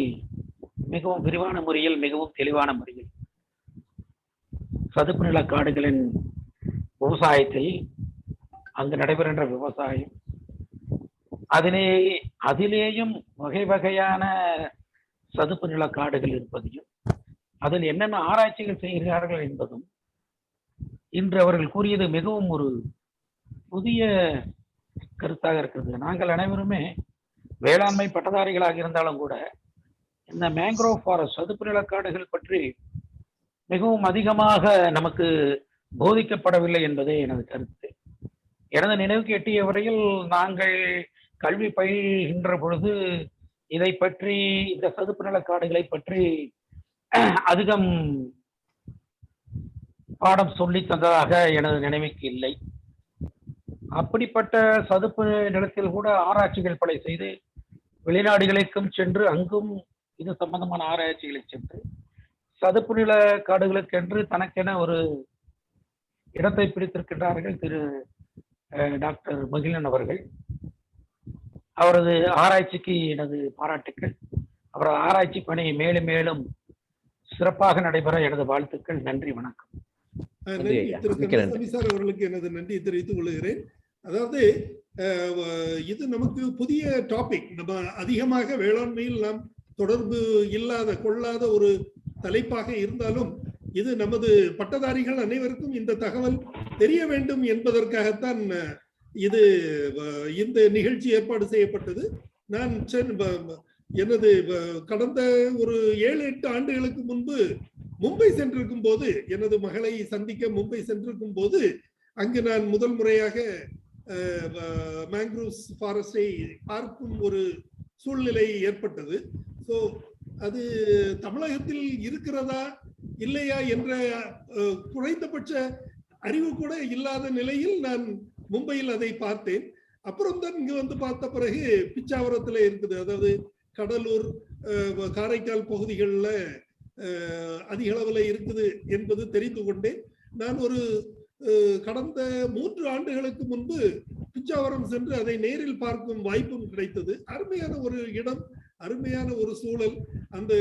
மிகவும் விரிவான முறையில், மிகவும் தெளிவான முறையில் சதுப்பு நிலக்காடுகளின் விவசாயத்தில், அங்கு நடைபெறுகின்ற விவசாயம், அதிலேயும் வகை வகையான சதுப்பு நிலக்காடுகள் இருப்பதையும், அதில் என்னென்ன ஆராய்ச்சிகள் செய்கிறார்கள் என்பதும் இன்று அவர்கள் கூறியது மிகவும் ஒரு புதிய கருத்தாக இருக்கிறது. நாங்கள் அனைவருமே வேளாண்மை பட்டதாரிகளாக இருந்தாலும் கூட இந்த மேங்க்ரோவ் ஃபாரஸ்ட், சதுப்பு நிலக்காடுகள் பற்றி மிகவும் அதிகமாக நமக்கு போதிக்கப்படவில்லை என்பதே எனது கருத்து. எனது நினைவுக்கு எட்டிய வரையில் நாங்கள் கல்வி பயில்கின்ற பொழுது இதை பற்றி, இந்த சதுப்பு நிலக்காடுகளை பற்றி அதிகம் பாடம் சொல்லி தந்ததாக எனது நினைவுக்கு இல்லை. அப்படிப்பட்ட சதுப்பு நிலத்தில் கூட ஆராய்ச்சிகள் பல செய்து வெளிநாடுகளுக்கும் சென்று அங்கும் இது சம்பந்தமான ஆராய்ச்சிகளை சென்று சதுப்பு நில காடுகளுக்கென்று தனக்கென ஒரு இடத்தை பிடித்திருக்கின்றார்கள் திரு டாக்டர் முகிலன் அவர்கள். அவரது ஆராய்ச்சிக்கு எனது பாராட்டுக்கள். அவரது ஆராய்ச்சி பணி மேலும் மேலும் சிறப்பாக நடைபெற எனது வாழ்த்துக்கள். நன்றி, வணக்கம். சார் அவர்களுக்கு எனது நன்றி தெரிவித்துக் கொள்கிறேன். அதாவது இது நமக்கு புதிய டாபிக். நம்ம அதிகமாக வேளாண்மையில் நாம் தொடர்பு கொள்ளாத ஒரு தலைப்பாக இருந்தாலும் இது நமது பட்டதாரிகள் அனைவருக்கும் இந்த தகவல் தெரிய வேண்டும் என்பதற்காகத்தான் இது இந்த நிகழ்ச்சி ஏற்பாடு செய்யப்பட்டது. நான் எனது கடந்த ஒரு 7-8 ஆண்டுகளுக்கு முன்பு மும்பை சென்றிருக்கும் போது, எனது மகளை சந்திக்க மும்பை சென்றிருக்கும் போது அங்கு நான் முதல் முறையாக மேங்க்ரோவ்ஸ் ஃபாரஸ்டை பார்க்கும் ஒரு சூழ்நிலை ஏற்பட்டது. ஸோ அது தமிழகத்தில் இருக்கிறதா இல்லையா என்ற குறைந்தபட்ச அறிவு கூட இல்லாத நிலையில் நான் மும்பையில் அதை பார்த்தேன். அப்புறம் தான் இங்க வந்து பார்த்த பிறகு பிச்சாவரத்துல இருக்குது, அதாவது கடலூர், காரைக்கால் பகுதிகளில் அதிக அளவில் இருக்குது என்பது தெரிந்து கொண்டேன். நான் ஒரு கடந்த 3 ஆண்டுகளுக்கு முன்பு பிச்சாவரம் சென்று அதை நேரில் பார்க்கும் வாய்ப்பும் கிடைத்தது. அருமையான ஒரு இடம், அருமையான ஒரு சூழல். அந்த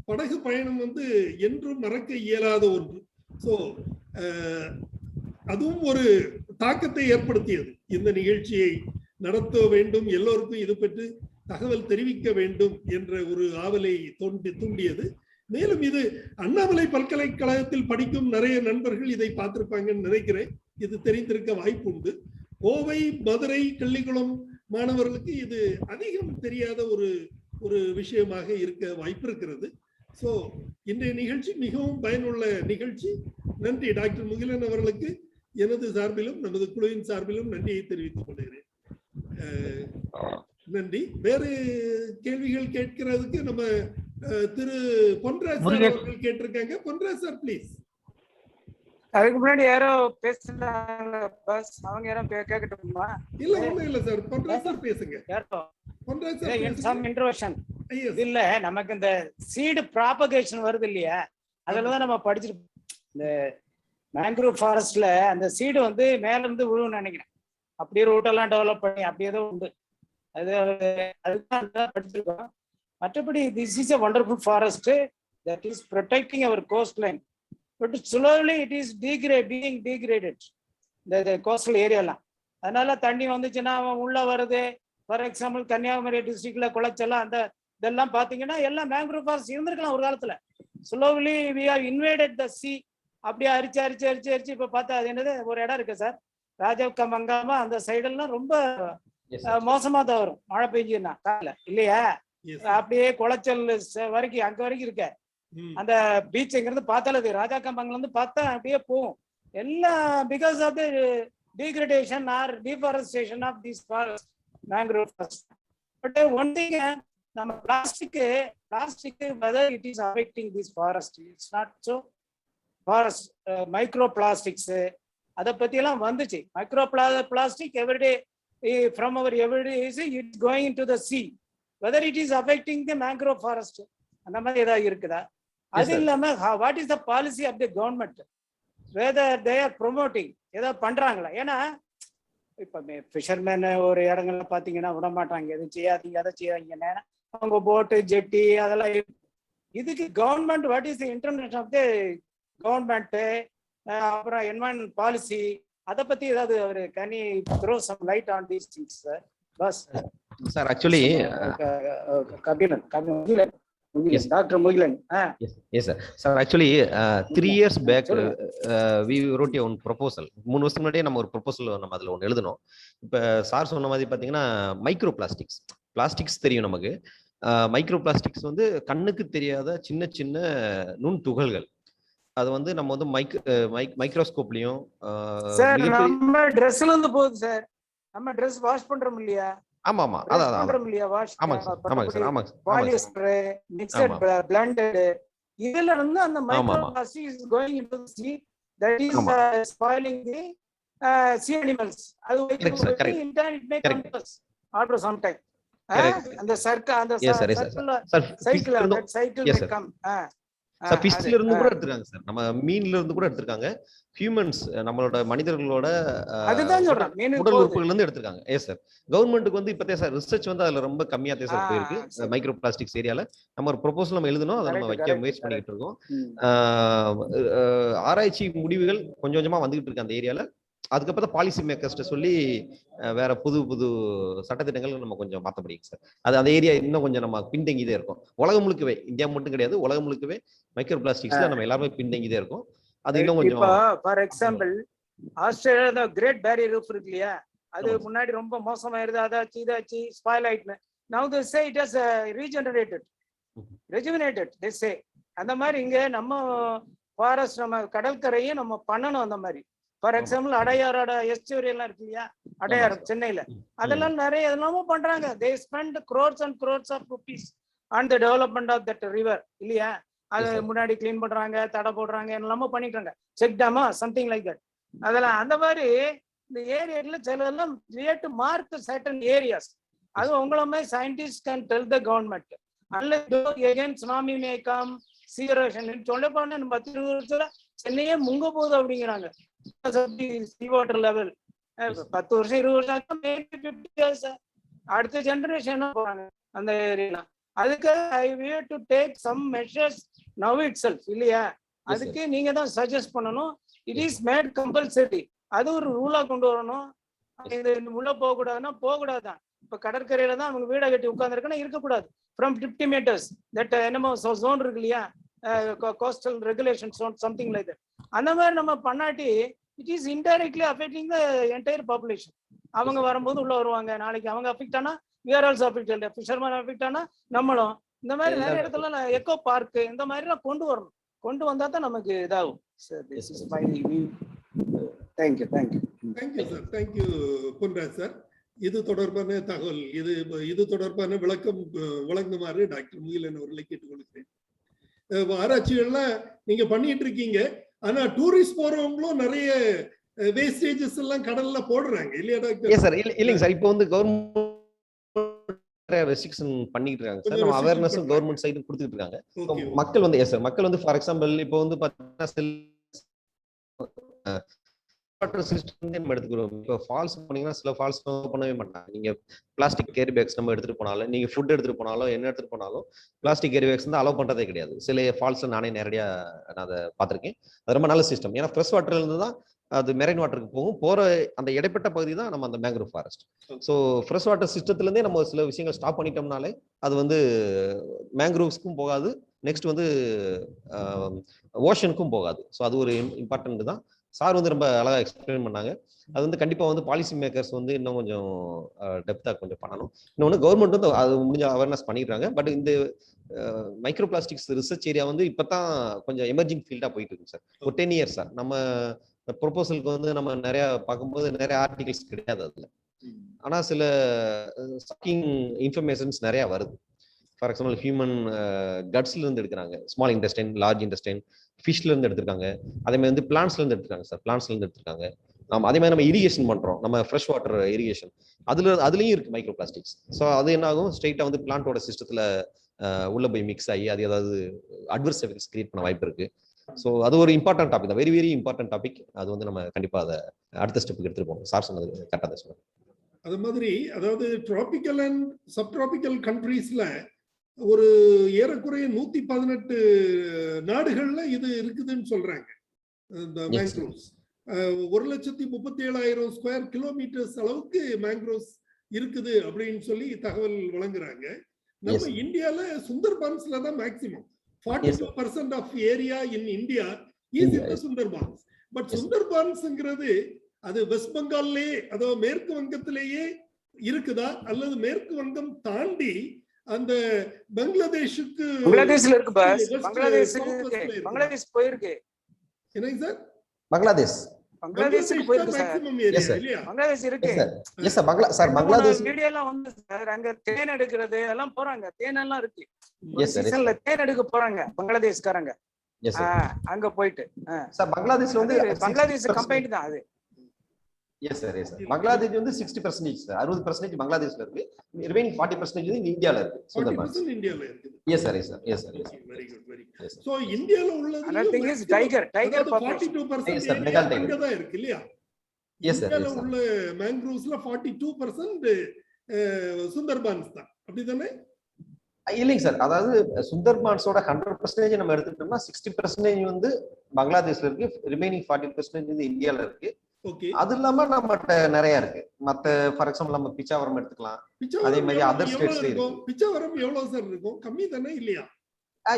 படகு பயணம் வந்து என்றும் மறக்க இயலாத ஒன்று. ஸோ அதுவும் ஒரு தாக்கத்தை ஏற்படுத்தியது. இந்த நிகழ்ச்சியை நடத்த வேண்டும், எல்லோருக்கும் இது பற்றி தகவல் தெரிவிக்க வேண்டும் என்ற ஒரு ஆவலை தூண்டியது. மேலும் இது அண்ணாமலை பல்கலைக்கழகத்தில் படிக்கும் நிறைய நண்பர்கள் இதை பார்த்திருப்பாங்கன்னு நினைக்கிறேன். இது தெரிந்திருக்க வாய்ப்பு உண்டு. கோவை, மதுரை, கள்ளிக்குளம் மாணவர்களுக்கு இது அதிகம் தெரியாத ஒரு விஷயமாக இருக்க வாய்ப்பு இருக்கிறது. ஸோ இன்றைய நிகழ்ச்சி மிகவும் பயனுள்ள நிகழ்ச்சி. நன்றி டாக்டர் முகிலன் அவர்களுக்கு எனது சார்பிலும் நமது குழுவின் சார்பிலும் நன்றியை தெரிவித்துக் கொள்கிறேன். நன்றி. வேறு கேள்விகள் கேட்கிறதுக்கு நம்ம திரு பொன்ராஜ் சார் அவர்கள் கேட்டிருக்காங்க. Ponraj sir please. அதுக்கு முன்னாடி யாரோ பேசுறாங்க பஸ், அவங்க யாரோ கேட்கட்டுமா? இல்ல ஒண்ணும் இல்ல சார், பொன்ராஜ் சார் பேசுங்க. யாரோ பொன்ராஜ் சார் பேசுங்க. இன்ட்ரோடக்ஷன் இல்ல, நமக்கு இந்த சீடு ப்ராபகேஷன் வருது இல்லையா, அதுலதான் நம்ம படிச்சிருக்கோம். இந்த மேங்க்ரோவ் ஃபாரஸ்ட்ல அந்த சீடு வந்து மேல இருந்து விழுன்னு நினைக்கிறேன். அப்படியே ரூட்டெல்லாம் டெவலப் பண்ணி அப்படியே தான் உண்டு. அதுதான் படிச்சிருக்கோம். மற்றபடி this is a wonderful forest that is protecting our coastline, but slowly it is being degraded, the coastal area லாம். அதனால தண்ணி வந்துச்சுன்னா உள்ள வருது. ஃபார் எக்ஸாம்பிள் கன்னியாகுமரி டிஸ்ட்ரிக்ட்ல குளச்செல்லாம் அந்த இதெல்லாம் பாத்தீங்கன்னா எல்லாம் மேங்க்ரோவ் ஃபாரஸ்ட் இருந்திருக்கலாம் ஒரு காலத்துல. Slowly we have invaded the sea. அப்படியே அரிச்சு அரிச்சு அரிச்சு அரிச்சு இப்ப பார்த்தா அது என்னது ஒரு இடம் இருக்கு சார், ராஜாவுக்கு மங்காம அந்த சைடெல்லாம் ரொம்ப மோசமா தான் வரும் மழை பெஞ்சுன்னா கால இல்லையா. அப்படியே குளச்சல் வரைக்கும் அங்க வரைக்கும் இருக்க அந்த பீச் இருந்து பார்த்தாலும் அது ராஜாக்கம்பங்கல இருந்து பார்த்தா அப்படியே போகும் எல்லாம். Because of the degradation or deforestation of these forest, mangrove forest. But one thing, நம்ம plastic whether it is affecting this forest, it's not so. Forest micro plastics அதை பத்தி எல்லாம் வந்துச்சு. Micro plastic everyday from our everyday it's going into the sea, whether it is affecting the mangrove forest, அந்த மாதிரி ஏதாவது இருக்குதா? அது இல்லாம what is the policy of the government, whether they R promoting, ஏதாவது பண்றாங்களா? ஏன்னா இப்ப ஃபிஷர்மேன் ஒரு இடங்கள்ல பாத்தீங்கன்னா விட மாட்டாங்க, எதுவும் செய்யாதீங்க அதை செய்யாதீங்கன்னா அவங்க போட்டு ஜெட்டி அதெல்லாம். இதுக்கு government what is the internet of the government, அப்புறம் என்வரன்மெண்ட் பாலிசி, அதை பத்தி ஏதாவது ஒரு can you throw some light on these things sir? பஸ் sir actually doctor Mugilan. Yes sir. Sir actually 3 years back we wrote a one proposal. 3 வருஷத்துக்கு முன்னாடியே நம்ம ஒரு ப்ரொபோசல் நம்ம அதுல ஒன்று எழுதணும். இப்ப சார் சொன்ன மாதிரி பாத்தீங்கன்னா மைக்ரோ பிளாஸ்டிக்ஸ் தெரியும் நமக்கு. மைக்ரோ பிளாஸ்டிக்ஸ் வந்து கண்ணுக்கு தெரியாத சின்ன சின்ன நுண் துகள்கள். அது வந்து நம்ம வந்து மைக்ரோஸ்கோப்லயும் நம்ம ட்ரெஸ்ல இருந்து போகுது சார். நம்ம ட்ரெஸ் வாஷ் பண்றோம் இல்லையா? ஆமா அதான் பண்றோம் இல்லையா வாஷ்? ஆமாங்க சார். பாலிஸ்டர் மிக்ஸ்ட் பிளண்டட் இதுல இருந்து அந்த micro plastic is going into the sea, that is spoiling the sea animals. அது it may come to us after some time. அந்த சைக்கிள் மே கம். சார் ஃபிஷ்ல இருந்து கூட எடுத்துருக்காங்க சார், நம்ம மீன்ல இருந்து கூட எடுத்துருக்காங்க. ஹியூமன்ஸ் நம்மளோட மனிதர்களோட உடல் உறுப்புகள்ல இருந்து எடுத்துருக்காங்க. Yes sir. கவர்மெண்ட்டுக்கு வந்து இப்பதே சார் ரிசர்ச் வந்து அதுல ரொம்ப கம்மியாத்தே சார் போயிருக்கு மைக்ரோ பிளாஸ்டிக்ஸ் ஏரியால. நம்ம ஒரு ப்ரொபோசல் நம்ம எழுதணும், அதை நம்ம வைக்க முயற்சி பண்ணிட்டு இருக்கோம். ஆராய்ச்சி முடிவுகள் கொஞ்சம் கொஞ்சமா வந்துகிட்டு இருக்கு அந்த ஏரியால. அதுக்கப்புறம் பாலிசி மேக்கர்ஸ்ட சொல்லி வேற புது சட்டத்திட்டங்கள் நம்ம கொஞ்சம் மாற்ற முடியும் சார். அது அந்த ஏரியா இன்னும் கொஞ்சம் நம்ம பின்தங்கிதே இருக்கும். உலகம் முழுக்கவே, இந்தியா மட்டும் கிடையாது, உலகம் முழுக்கவே மைக்ரோ பிளாஸ்டிக்ஸ்ல நம்ம எல்லாருமே பின்தங்கிதே இருக்கும். அது இன்னும் கொஞ்சம். For example Australia great barrier reef இருக்கு இல்லையா, அது முன்னாடி ரொம்ப மோசமாயிருது, அதாச்சு இதாச்சு ஸ்பாயில் ஆயிட்டுன்னு. Now they say it has rejuvenated they say. அந்த மாதிரி இங்க நம்ம ஃபாரஸ்ட் நம்ம கடற்கரையும் நம்ம பண்ணணும் அந்த மாதிரி. ஃபார் எக்ஸாம்பிள் அடையாரோட எஸ்டியூரி எல்லாம் இருக்கு இல்லையா, அடையார் சென்னையில, அதெல்லாம் நிறைய எல்லாமே பண்றாங்க. They spend crores and crores of rupees on the development of that river இல்லையா. அது முன்னாடி கிளீன் பண்றாங்க, தடை போடுறாங்க, எல்லாமே பண்ணிட்டாங்க. செக் டேமா சம்திங் லைக் தட். அதெல்லாம் அந்த மாதிரி இந்த ஏரியால சில எல்லாம் we have to mark certain areas. அது உங்கள மாதிரி scientists can tell the government. unless again tsunami may come, sea erosion சொல்ல போனா 10-20 வருஷத்துல சென்னையே முங்க போகுது அப்படிங்கிறாங்க. sea water level 10 வருஷம் 20 வருஷம் 50 years அடுத்த ஜெனரேஷன் என்ன போறாங்க அந்த ஏரியால. அதுக்கு I have to take some measures now itself இல்லையா. அதுக்கு நீங்க தான் சஜஸ்ட் பண்ணணும். It is made compulsory. அது ஒரு ரூலா கொண்டு வரணும். இது உள்ள போக கூடாதுன்னா போக கூடாதுதான். இப்ப கடற்கரையில தான் அவங்க வீடை கட்டி உட்கார்ந்துருக்கணும், இருக்கக்கூடாது. ஃப்ரம் 50 meters தட் என்னமோ ஜோன் இருக்கு இல்லையா, coastal regulation zone something like that. அந்த மாதிரி நம்ம பண்ணாட்டி it is indirectly affecting the entire population. அவங்க வரும்போது உள்ள வருவாங்க, நாளைக்கு அவங்க அஃபெக்ட் ஆனா we are also affected. Fisherman affect ஆனா நம்மளும். இந்த மாதிரி நிறைய இடத்துல எக்கோ பார்க் இந்த மாதிரி எல்லாம் கொண்டு வரணும். கொண்டு வந்தா தான் நமக்கு இதாகும். This is my view. Thank you sir. Thank you Ponraj sir. இது தொடர்பான தகவல் இது தொடர்பான விளக்கம் வழங்குமாறு டாக்டர் முகிலன் அவர்களை கேட்டுக்கொள்கிறேன். ஆராய்ச்சிகள்லாம் நீங்க பண்ணிட்டு இருக்கீங்க, ஆனா டூரிஸ்ட் போறவங்களும் நிறைய வேஸ்டேஜஸ் எல்லாம் கடல்ல போடுறாங்க இல்லையா டாக்டர்? சார் இல்லைங்க சார், இப்போ வந்து கவர்மெண்ட் ரெஸ்ட்ரிக்ஷன் பண்ணிட்டு இருக்காங்க சார். நம்ம அவேர்னஸும் கவர்மெண்ட் சைடு கொடுத்துட்டு இருக்காங்க. மக்கள் வந்து சார் மக்கள் வந்து ஃபார் எக்ஸாம்பிள் இப்போ வந்து வாட்டர் சிஸ்டம் நம்ம எடுத்துக்கிறோம். இப்போ ஃபால்ஸ் போனீங்கன்னா சில ஃபால்ஸ் பண்ணவே மாட்டாங்க. நீங்க பிளாஸ்டிக் கேரி பேக்ஸ் நம்ம எடுத்துட்டு போனாலும், நீங்க ஃபுட் எடுத்துட்டு போனாலும், என்ன எடுத்துட்டு போனாலும் பிளாஸ்டிக் கேரி பேக்ஸ் வந்து அலோவ் பண்றதே கிடையாது. சில ஃபால்ஸ் நானே நேரடியா நான் அதை பார்த்திருக்கேன். அது ரொம்ப நல்ல சிஸ்டம். ஏன்னா ஃப்ரெஷ் வாட்டர்ல இருந்து தான் அது மெரைன் வாட்டருக்கு போகும். போற அந்த இடைப்பட்ட பகுதி தான் நம்ம அந்த mangrove forest. So fresh water சிஸ்டத்துல இருந்தே நம்ம சில விஷயங்கள் ஸ்டாப் பண்ணிட்டோம்னாலே அது வந்து மேங்க்ரோவ்ஸ்க்கும் போகாது, நெக்ஸ்ட் வந்து ஓஷனுக்கும் போகாது. ஸோ அது ஒரு இம்பார்ட்டன்ட் தான். சார் வந்து ரொம்ப அழகா எக்ஸ்பிளைன் பண்ணாங்க. அது வந்து கண்டிப்பா வந்து பாலிசி மேக்கர்ஸ் வந்து இன்னும் கொஞ்சம் டெப்தா கொஞ்சம் பண்ணணும். இன்னொன்று கவர்மெண்ட் வந்து அது முடிஞ்ச அவேர்னஸ் பண்ணிடுறாங்க. பட் இந்த மைக்ரோ பிளாஸ்டிக்ஸ் ரிசர்ச் ஏரியா வந்து இப்பதான் கொஞ்சம் எமர்ஜிங் ஃபீல்டா போயிட்டு இருக்கு சார். ஒரு 10 இயர்ஸா நம்ம ப்ரொபோசலுக்கு வந்து நம்ம நிறைய பார்க்கும்போது நிறைய ஆர்டிகல்ஸ் கிடையாது அதுல. ஆனா சில ஷாக்கிங் இன்ஃபர்மேஷன்ஸ் நிறைய வருது. ஃபார் எக்ஸாம்பிள் ஹியூமன் கட்ஸ்ல இருந்து எடுக்கிறாங்க, ஸ்மால் இன்டெஸ்டைன், லார்ஜ் இன்டெஸ்டைன், ஃபிஷ்ல இருந்து எடுத்திருக்காங்க. அதே மாதிரி வந்து பிளான்ட்ஸ்ல இருந்து எடுத்திருக்காங்க சார். பிளான்ட்ஸ்ல இருந்து எடுத்திருக்காங்க. நம்ம அதே மாதிரி நம்ம இரிகேஷன் பண்றோம், நம்ம ஃப்ரெஷ் வாட்டர் இரிகேஷன், அதுலயும் இருக்கு மைக்ரோ பிளாஸ்டிக்ஸ். ஸோ அது என்ன ஆகும், ஸ்ட்ரெயிட்டா வந்து பிளான்ட்டோட சிஸ்டத்துல உள்ள போய் மிக்ஸ் ஆகி அது ஏதாவது அட்வர்ஸ் எஃபெக்ட்ஸ் கிரியேட் பண்ண வாய்ப்பு இருக்கு. ஸோ அது ஒரு இம்பார்ட்டன்ட் டாபிக் தான், வெரி வெரி இம்பார்ட்டன்ட் டாபிக். அது வந்து நம்ம கண்டிப்பா அதை அடுத்த ஸ்டெப்புக்கு எடுத்துட்டு போகணும். சார் சொன்னது கரெக்டாக தான் சொன்னாங்க. அது மாதிரி அதாவது டிராபிக்கல் அண்ட் சப்டிராபிக்கல் கண்ட்ரீஸ்ல ஒரு ஏறக்குறைய 118 நாடுகள்ல இது இருக்குதுன்னு சொல்றாங்க. இந்த மேங்க்ரோவ்ஸ் 1,37,000 ஸ்கொயர் கிலோமீட்டர்ஸ் அளவுக்கு மேங்க்ரோவ்ஸ் இருக்குது அப்படின்னு சொல்லி தகவல் வழங்குறாங்க. நம்ம இந்தியால சுந்தர்பான்ஸ்ல தான் maximum 42% of area in India is in the Sundarbans. But சுந்தர்பான்ஸ்ங்கிறது அது வெஸ்ட் பெங்கால்லே, அதாவது மேற்கு வங்கத்திலேயே இருக்குதா அல்லது மேற்கு வங்கம் தாண்டி அந்த பங்களாதேஷுக்கு பங்களாதேஷ்ல இருக்கு பாஸ். பங்களாதேஷ் போயிருக்கு. என்னங்க சார்? பங்களாதேஷ்க்கு போயிருக்கு சார். பங்களாதேஷ் இருக்கு. Yes sir. Sir Bangladesh video எல்லாம் வந்து சார் அங்க தேன் எடுக்கிறது எல்லாம் போறாங்க. தேன் எல்லாம் இருக்கு. சீசன்ல தேன் எடுக்க போறாங்க பங்களாதேஷ்காரங்க. அங்க போயிட்டு சார் பங்களாதேஷ்ல வந்து பங்களாதேஷ் கம்பெனி தான் அது. Yes sir. பங்களாதேஷ் வந்து 60% சார், 60% பங்களாதேஷ்ல இருக்கு. ரிமைனிங் 40% வந்து இந்தியால இருக்கு. சுந்தர்பான்ஸ் இந்தியால இருக்கு. Yes sir. Very good, very good. So இந்தியால உள்ளது another thing is tiger 42% Bengal tiger அங்க தான் இருக்கு இல்லையா? Yes sir. இந்தியால உள்ள மேங்க்ரோவ்ஸ்ல 42% சுந்தர்பான்ஸ் தான், அப்படிதானே? இல்லைங்க சார், அதாவது சுந்தர்பான்ஸோட 100% நம்ம எடுத்துட்டோம்னா 60% வந்து பங்களாதேஷ்ல இருக்கு, ரிமைனிங் 40% வந்து இந்தியால இருக்கு. அது இல்லாம நம்மகிட்ட நிறைய இருக்கு. மத்த ஃபார் எக்ஸாம்பிள் நம்ம பிச்சாவரம் எடுத்துக்கலாம். அதே மாதிரி அதர் ஸ்டேட்ஸ்ல இருக்கு. பிச்சாவரம் எவ்வளவு சார் இருக்கும்? கம்மி தானே இல்லையா?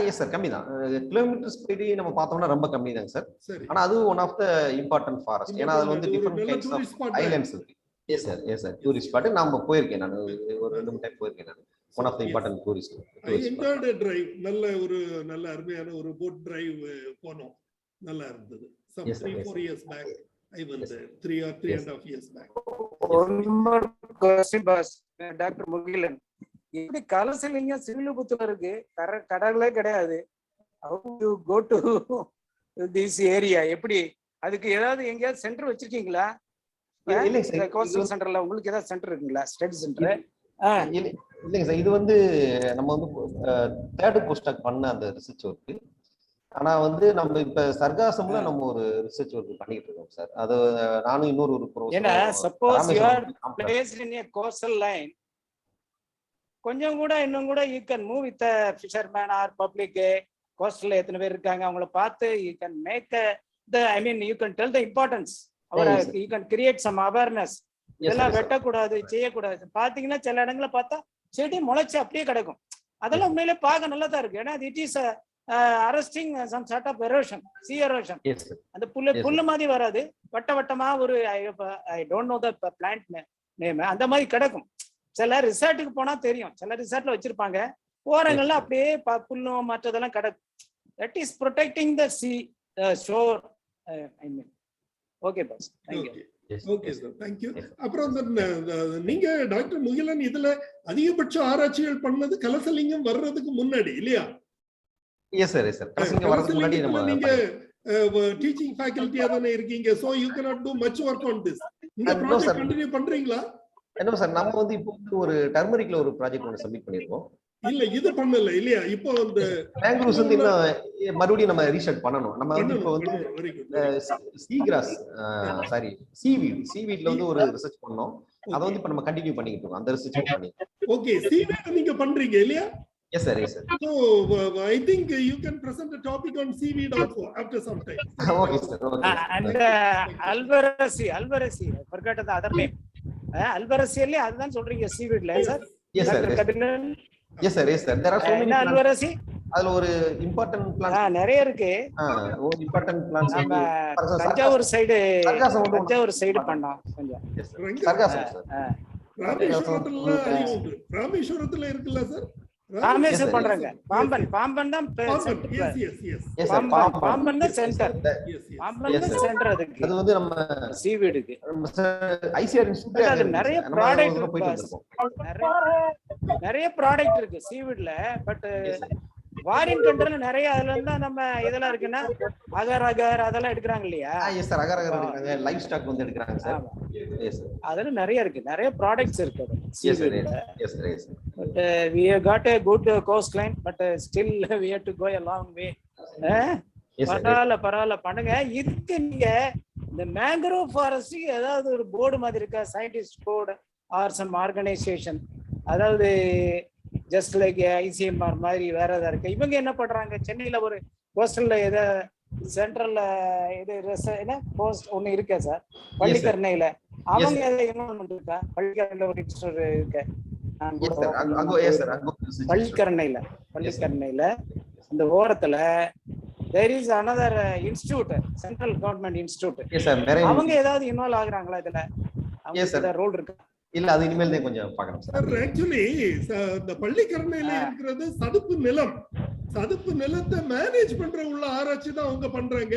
எஸ் சார், கம்மி தான். கிலோமீட்டர்ஸ் படி நம்ம பார்த்தோம்னா ரொம்ப கம்மி தாங்க சார். ஆனா அது one of the important forest. ஏன்னா அது வந்து டிஃபரண்ட் கைண்ட்ஸ் ஆஃப் ஐலண்ட்ஸ் இருக்கு. Yes sir. டூரிஸ்ட் ஸ்பாட் நம்ம போயிருக்கேன், நான் ஒரு 2 டைம் போயிருக்கேன். நான் one of the important tourist. I enjoyed a drive. நல்ல அருமையான ஒரு போட் டிரைவ் போனோம், நல்லா இருந்தது. some 3-4 years back I went there. 3 or 3.5 years back. Doctor Mugilan, எப்படி கலசலிங்கம் சிவிலிபுத்தூர் இருக்கு, கடலே கிடையாது. how you go to this area? எப்படி அதுக்கு ஏதாவது எங்கயாவது சென்டர் வச்சிருக்கீங்களா? கோஸ்டல் சென்டர்ல உங்களுக்கு ஏதாவது சென்டர் இருக்குங்களா? Study centre? இல்லைங்க சார், இது வந்து நம்ம வந்து 3rd போஸ்டாக் பண்ண அந்த ரிசர்ச் ஒர்க். ஆனா வந்து நம்ம இப்ப சர்காசம்ல நம்ம ஒரு ரிசர்ச் ஒர்க் பண்ணிட்டு இருக்கோம் சார். அது நானும் இன்னொரு ஏன்னா suppose you are placed in a coastal line, கொஞ்சம் கூட இன்னும் கூட you can move with fisherman or public. கோஸ்டல்ல எத்தனை பேர் இருக்காங்க அவங்கள பார்த்து you can make I mean you can tell the importance. You can create some awareness. இதெல்லாம் வெட்டக்கூடாது, செய்யக்கூடாது. பாத்தீங்கன்னா சில இடங்களை பார்த்தா செடி முளைச்சு அப்படியே கிடக்கும். அதெல்லாம் உண்மையிலே பார்க்க நல்லா தான் இருக்கு. ஏன்னா it is arresting some sort of erosion, sea erosion. அந்த புல்லு மாதிரி வராது, வட்டமா ஒரு I don't know the plant name, அந்த மாதிரி கிடக்கும். சில ரிசார்ட்டுக்கு போனா தெரியும், சில ரிசார்ட்ல வச்சிருப்பாங்க, ஓரங்கள்ல அப்படியே புல்லும் மற்றதெல்லாம் கிடக்கும். That is protecting the sea shore. I mean, okay boss, thank you. Okay sir, thank you. அப்புறம் நீங்க டாக்டர் முகிலன் இதுல அதிகபட்ச ஆராய்ச்சிகள் பண்ணது கலசலிங்கம் வர்றதுக்கு முன்னாடி இல்லையா? S sir, yes sir. Kalasalingam வர்றதுக்கு முன்னாடி நம்ம நீங்க டீச்சிங் ஃபேக்கல்ட்டியா தானே இருக்கீங்க. So you cannot do much work on this. இந்த ப்ராஜெக்ட் கண்டினியூ பண்றீங்களா? என்ன சார், நம்ம வந்து இப்போ ஒரு டர்மரிக்ல ஒரு ப்ராஜெக்ட் ஒன்னு சப்மிட் பண்ணிருக்கோம். இல்ல இது பண்ணல இல்லையா? இப்போ அந்த மேங்க்ரோவ்ஸ் வந்து மறுபடியும் நம்ம ரீசர்ச் பண்ணணும். நம்ம வந்து இப்போ வந்து சீ கிராஸ் சாரி சீவீட்ல வந்து ஒரு ரிசர்ச் பண்ணோம். அத வந்து இப்ப நம்ம கண்டினியூ பண்ணிட்டு இருக்கோம். அந்த ரிசர்ச் பண்ணி. ஓகே, சீவீட் நீங்க பண்றீங்க இல்லையா? Yes sir, yes sir. So I think you can present a topic on seaweed also after some time. Okay sir, okay. And alvarezi, I forgot the other name. Alvarezi alle adhan solreenga seaweed la sir? Yes sir, yes sir, yes sir. There are so many plants. Alvarezi adula oru important plants nariya irukku. Oru important plants நம்ம Thanjavur side பண்ணோம் கொஞ்சம். Sargassum sir. ராமேஸ்வரத்துல இருக்குல்ல sir? Rameswaram பண்றாங்க. பாம்பன் தான் பாம்பன் தான் centre. Pamban தான் centre அதுக்கு. அது வந்து நம்ம சீவீடுக்கு ஐசிஆர் இன்ஸ்டிடியூட் அது நிறைய ப்ராடக்ட் இருக்கு சீவீட்ல. பட் ஃபாரின் கண்ட்ரில நிறைய அதுல இருந்தா நம்ம இதெல்லாம் இருக்குன்னா அகர் அதெல்லாம் எடுக்கறாங்க இல்லையா? எஸ் சார், அகர் எடுக்கறாங்க. லைவ் ஸ்டாக் வந்து எடுக்கறாங்க சார். எஸ் சார், அதுல நிறைய இருக்கு, நிறைய ப்ராடக்ட்ஸ் இருக்கு. Yes sir, yes sir, yes. But we have got a good coastline, but still we have to go a long way. பரவாயில்ல பண்ணுங்க. இதுக்கு நீங்க இந்த மேங்க்ரோவ் ஃபாரஸ்ட் ஏதாவது ஒரு போர்டு மாதிரி இருக்கா? Scientist board or some organisation, அதாவது ஜஸ்ட் லைக் ICMR மாதிரி வேற ஏதாவது இருக்கு? இவங்க என்ன பண்றாங்க? சென்னையில ஒரு கோஸ்டல்ல ஏதோ சென்ட்ரல்ல இது என்ன போஸ்ட் ஒண்ணு இருக்கா சார் பள்ளிக்கரணையில? அவங்க ஏதாவது இன்வால்வ்மெண்ட் இருக்கா? பள்ளிக்கரணையில ஒரு இன்ஸ்டிடியூட் இருக்கு பள்ளிக்கரணையில அந்த ஓரத்துல there is another institute, central government institute. அவங்க ஏதாவது இன்வால்வ் ஆகுறாங்களா இதுல? அவங்க ரோல் இருக்கு இல்ல? அது இனிமேல் தான் கொஞ்சம் பார்க்கணும் சார். ஆக்சுவலி இந்த பள்ளிக்கரணையில இருக்கிறது சதுப்பு நிலத்தை மேனேஜ் பண்ற உள்ள ஆராய்ச்சி தான் அவங்க பண்றாங்க.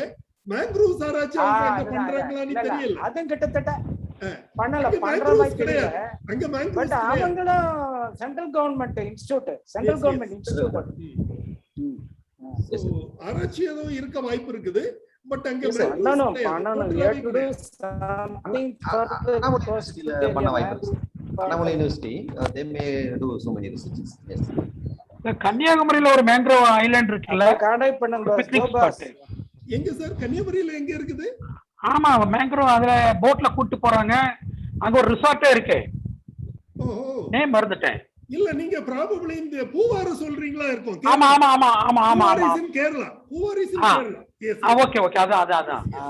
மேங்க்ரோவ்ஸ் ஆராய்ச்சி அவங்க பண்றாங்களான்னு தெரியல. அதுவும் கிட்டத்தட்ட பண்ணல பண்ற மாதிரி தெரியல. பட் அவங்களும் சென்ட்ரல் கவர்மெண்ட் இன்ஸ்டிடியூட் ஆராய்ச்சி ஏதோ இருக்க வாய்ப்பு இருக்குது. பட் அங்க பண்ணணும் பண்ண வாய்ப்பு நம்மள university they may do so many researches. Yes. கன்னியாகுமரியில ஒரு மேங்க்ரோவ் ஐலாண்ட் இருக்குல்ல, கான்டாக்ட் பண்ணுங்க. எங்க சார் கன்னியாகுமரியில எங்க இருக்குது? ஆமா, மேங்க்ரோவ் அதுல போட்ல கூட்டி போறாங்க. அங்க ஒரு ரிசார்ட்டே இருக்கு. நேம் மறந்துட்டேன். இல்ல நீங்க probably இந்த பூவாறு சொல்றீங்களா இருக்கும்? ஆமா கேரளா. பூவாரிஸ் கேரளா. எஸ். ஓகே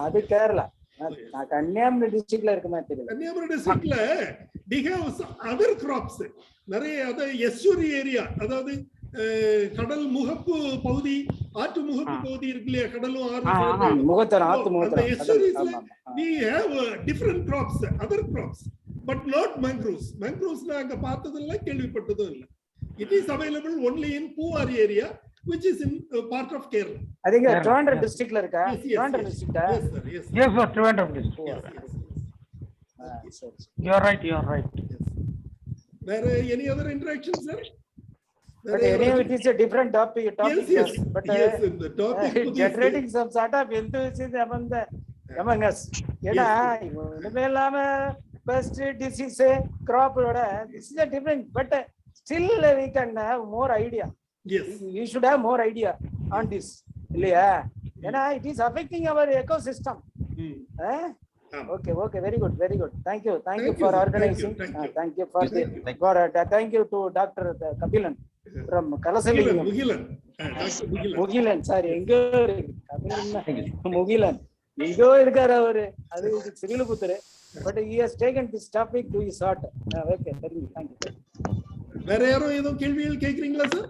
அது கேரளா. கன்னியாகுமரி டிஸ்ட்ரிக்ட்ல இருக்குமா தெரியல. கன்னியாகுமரி டிஸ்ட்ரிக்ட்ல we have other crops. நிறைய அத எஸ்யூரி ஏரியா, அதாவது கடல் முகப்பு பகுதி, ஆற்று முகப்பு பகுதி இருக்கு இல்லையா? கடலும் ஆறு முகத்தரம், ஆத்து முகத்தரம். we have different crops, other crops, but not mangroves. Mangroves na anga paatadilla kelvippattadum illa. It is available only in Pooar area, which is in part of Kerala. I think Trivandrum district la irukka. Trivandrum district. Yes sir, Trivandrum district. You are right. There any other interactions, sir? But anyway, it is a different topic. Yes. But the topic generating some sort of enthusiasm among us. ஏன்னா ஒண்ணுமே இல்லாம pest disease crop this is a different, but still we can have more idea. Yes, we should have more idea on this இல்லையா? ஏன்னா it is affecting our ecosystem. Okay, very good. Thank you for organizing. Thank you to Dr. Kapilan from Kalasalingam. Muhilan, sorry, எங்க Muhilan எங்கோ இருக்காரு அவரு. அது Srivilliputtur, but he has taken this topic to his heart. Okay, thank you. வேற யாரும் ஏதோ கேள்விகள் கேக்குறீங்களா சார்?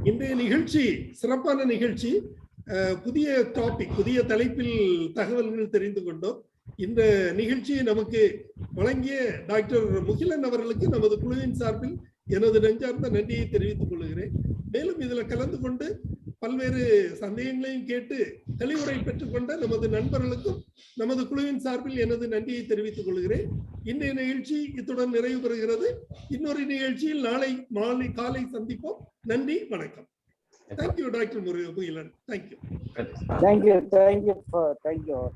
இன்றைய நிகழ்ச்சி சிறப்பான நிகழ்ச்சி. புதிய டாபிக், புதிய தலைப்பில் தகவல்கள் தெரிந்து கொண்டோம். இந்த நிகழ்ச்சியை நமக்கு வழங்கிய டாக்டர் முகிலன் அவர்களுக்கு நமது குழுவின் சார்பில் எனது நெஞ்சார்ந்த நன்றியை தெரிவித்துக் கொள்கிறேன். மேலும் இதுல கலந்து கொண்டு பல்வேறு சந்தேகங்களையும் கேட்டு தெளிவுரை பெற்றுக்கொண்ட நமது நண்பர்களுக்கும் நமது குழுவின் சார்பில் எனது நன்றியை தெரிவித்துக் கொள்கிறேன். இன்றைய நிகழ்ச்சி இத்துடன் நிறைவு பெறுகிறது. இன்னொரு நிகழ்ச்சியில் நாளை மாலை காலை சந்திப்போம். நன்றி, வணக்கம். Thank you doctor Mugilan. Thank you. Thank you.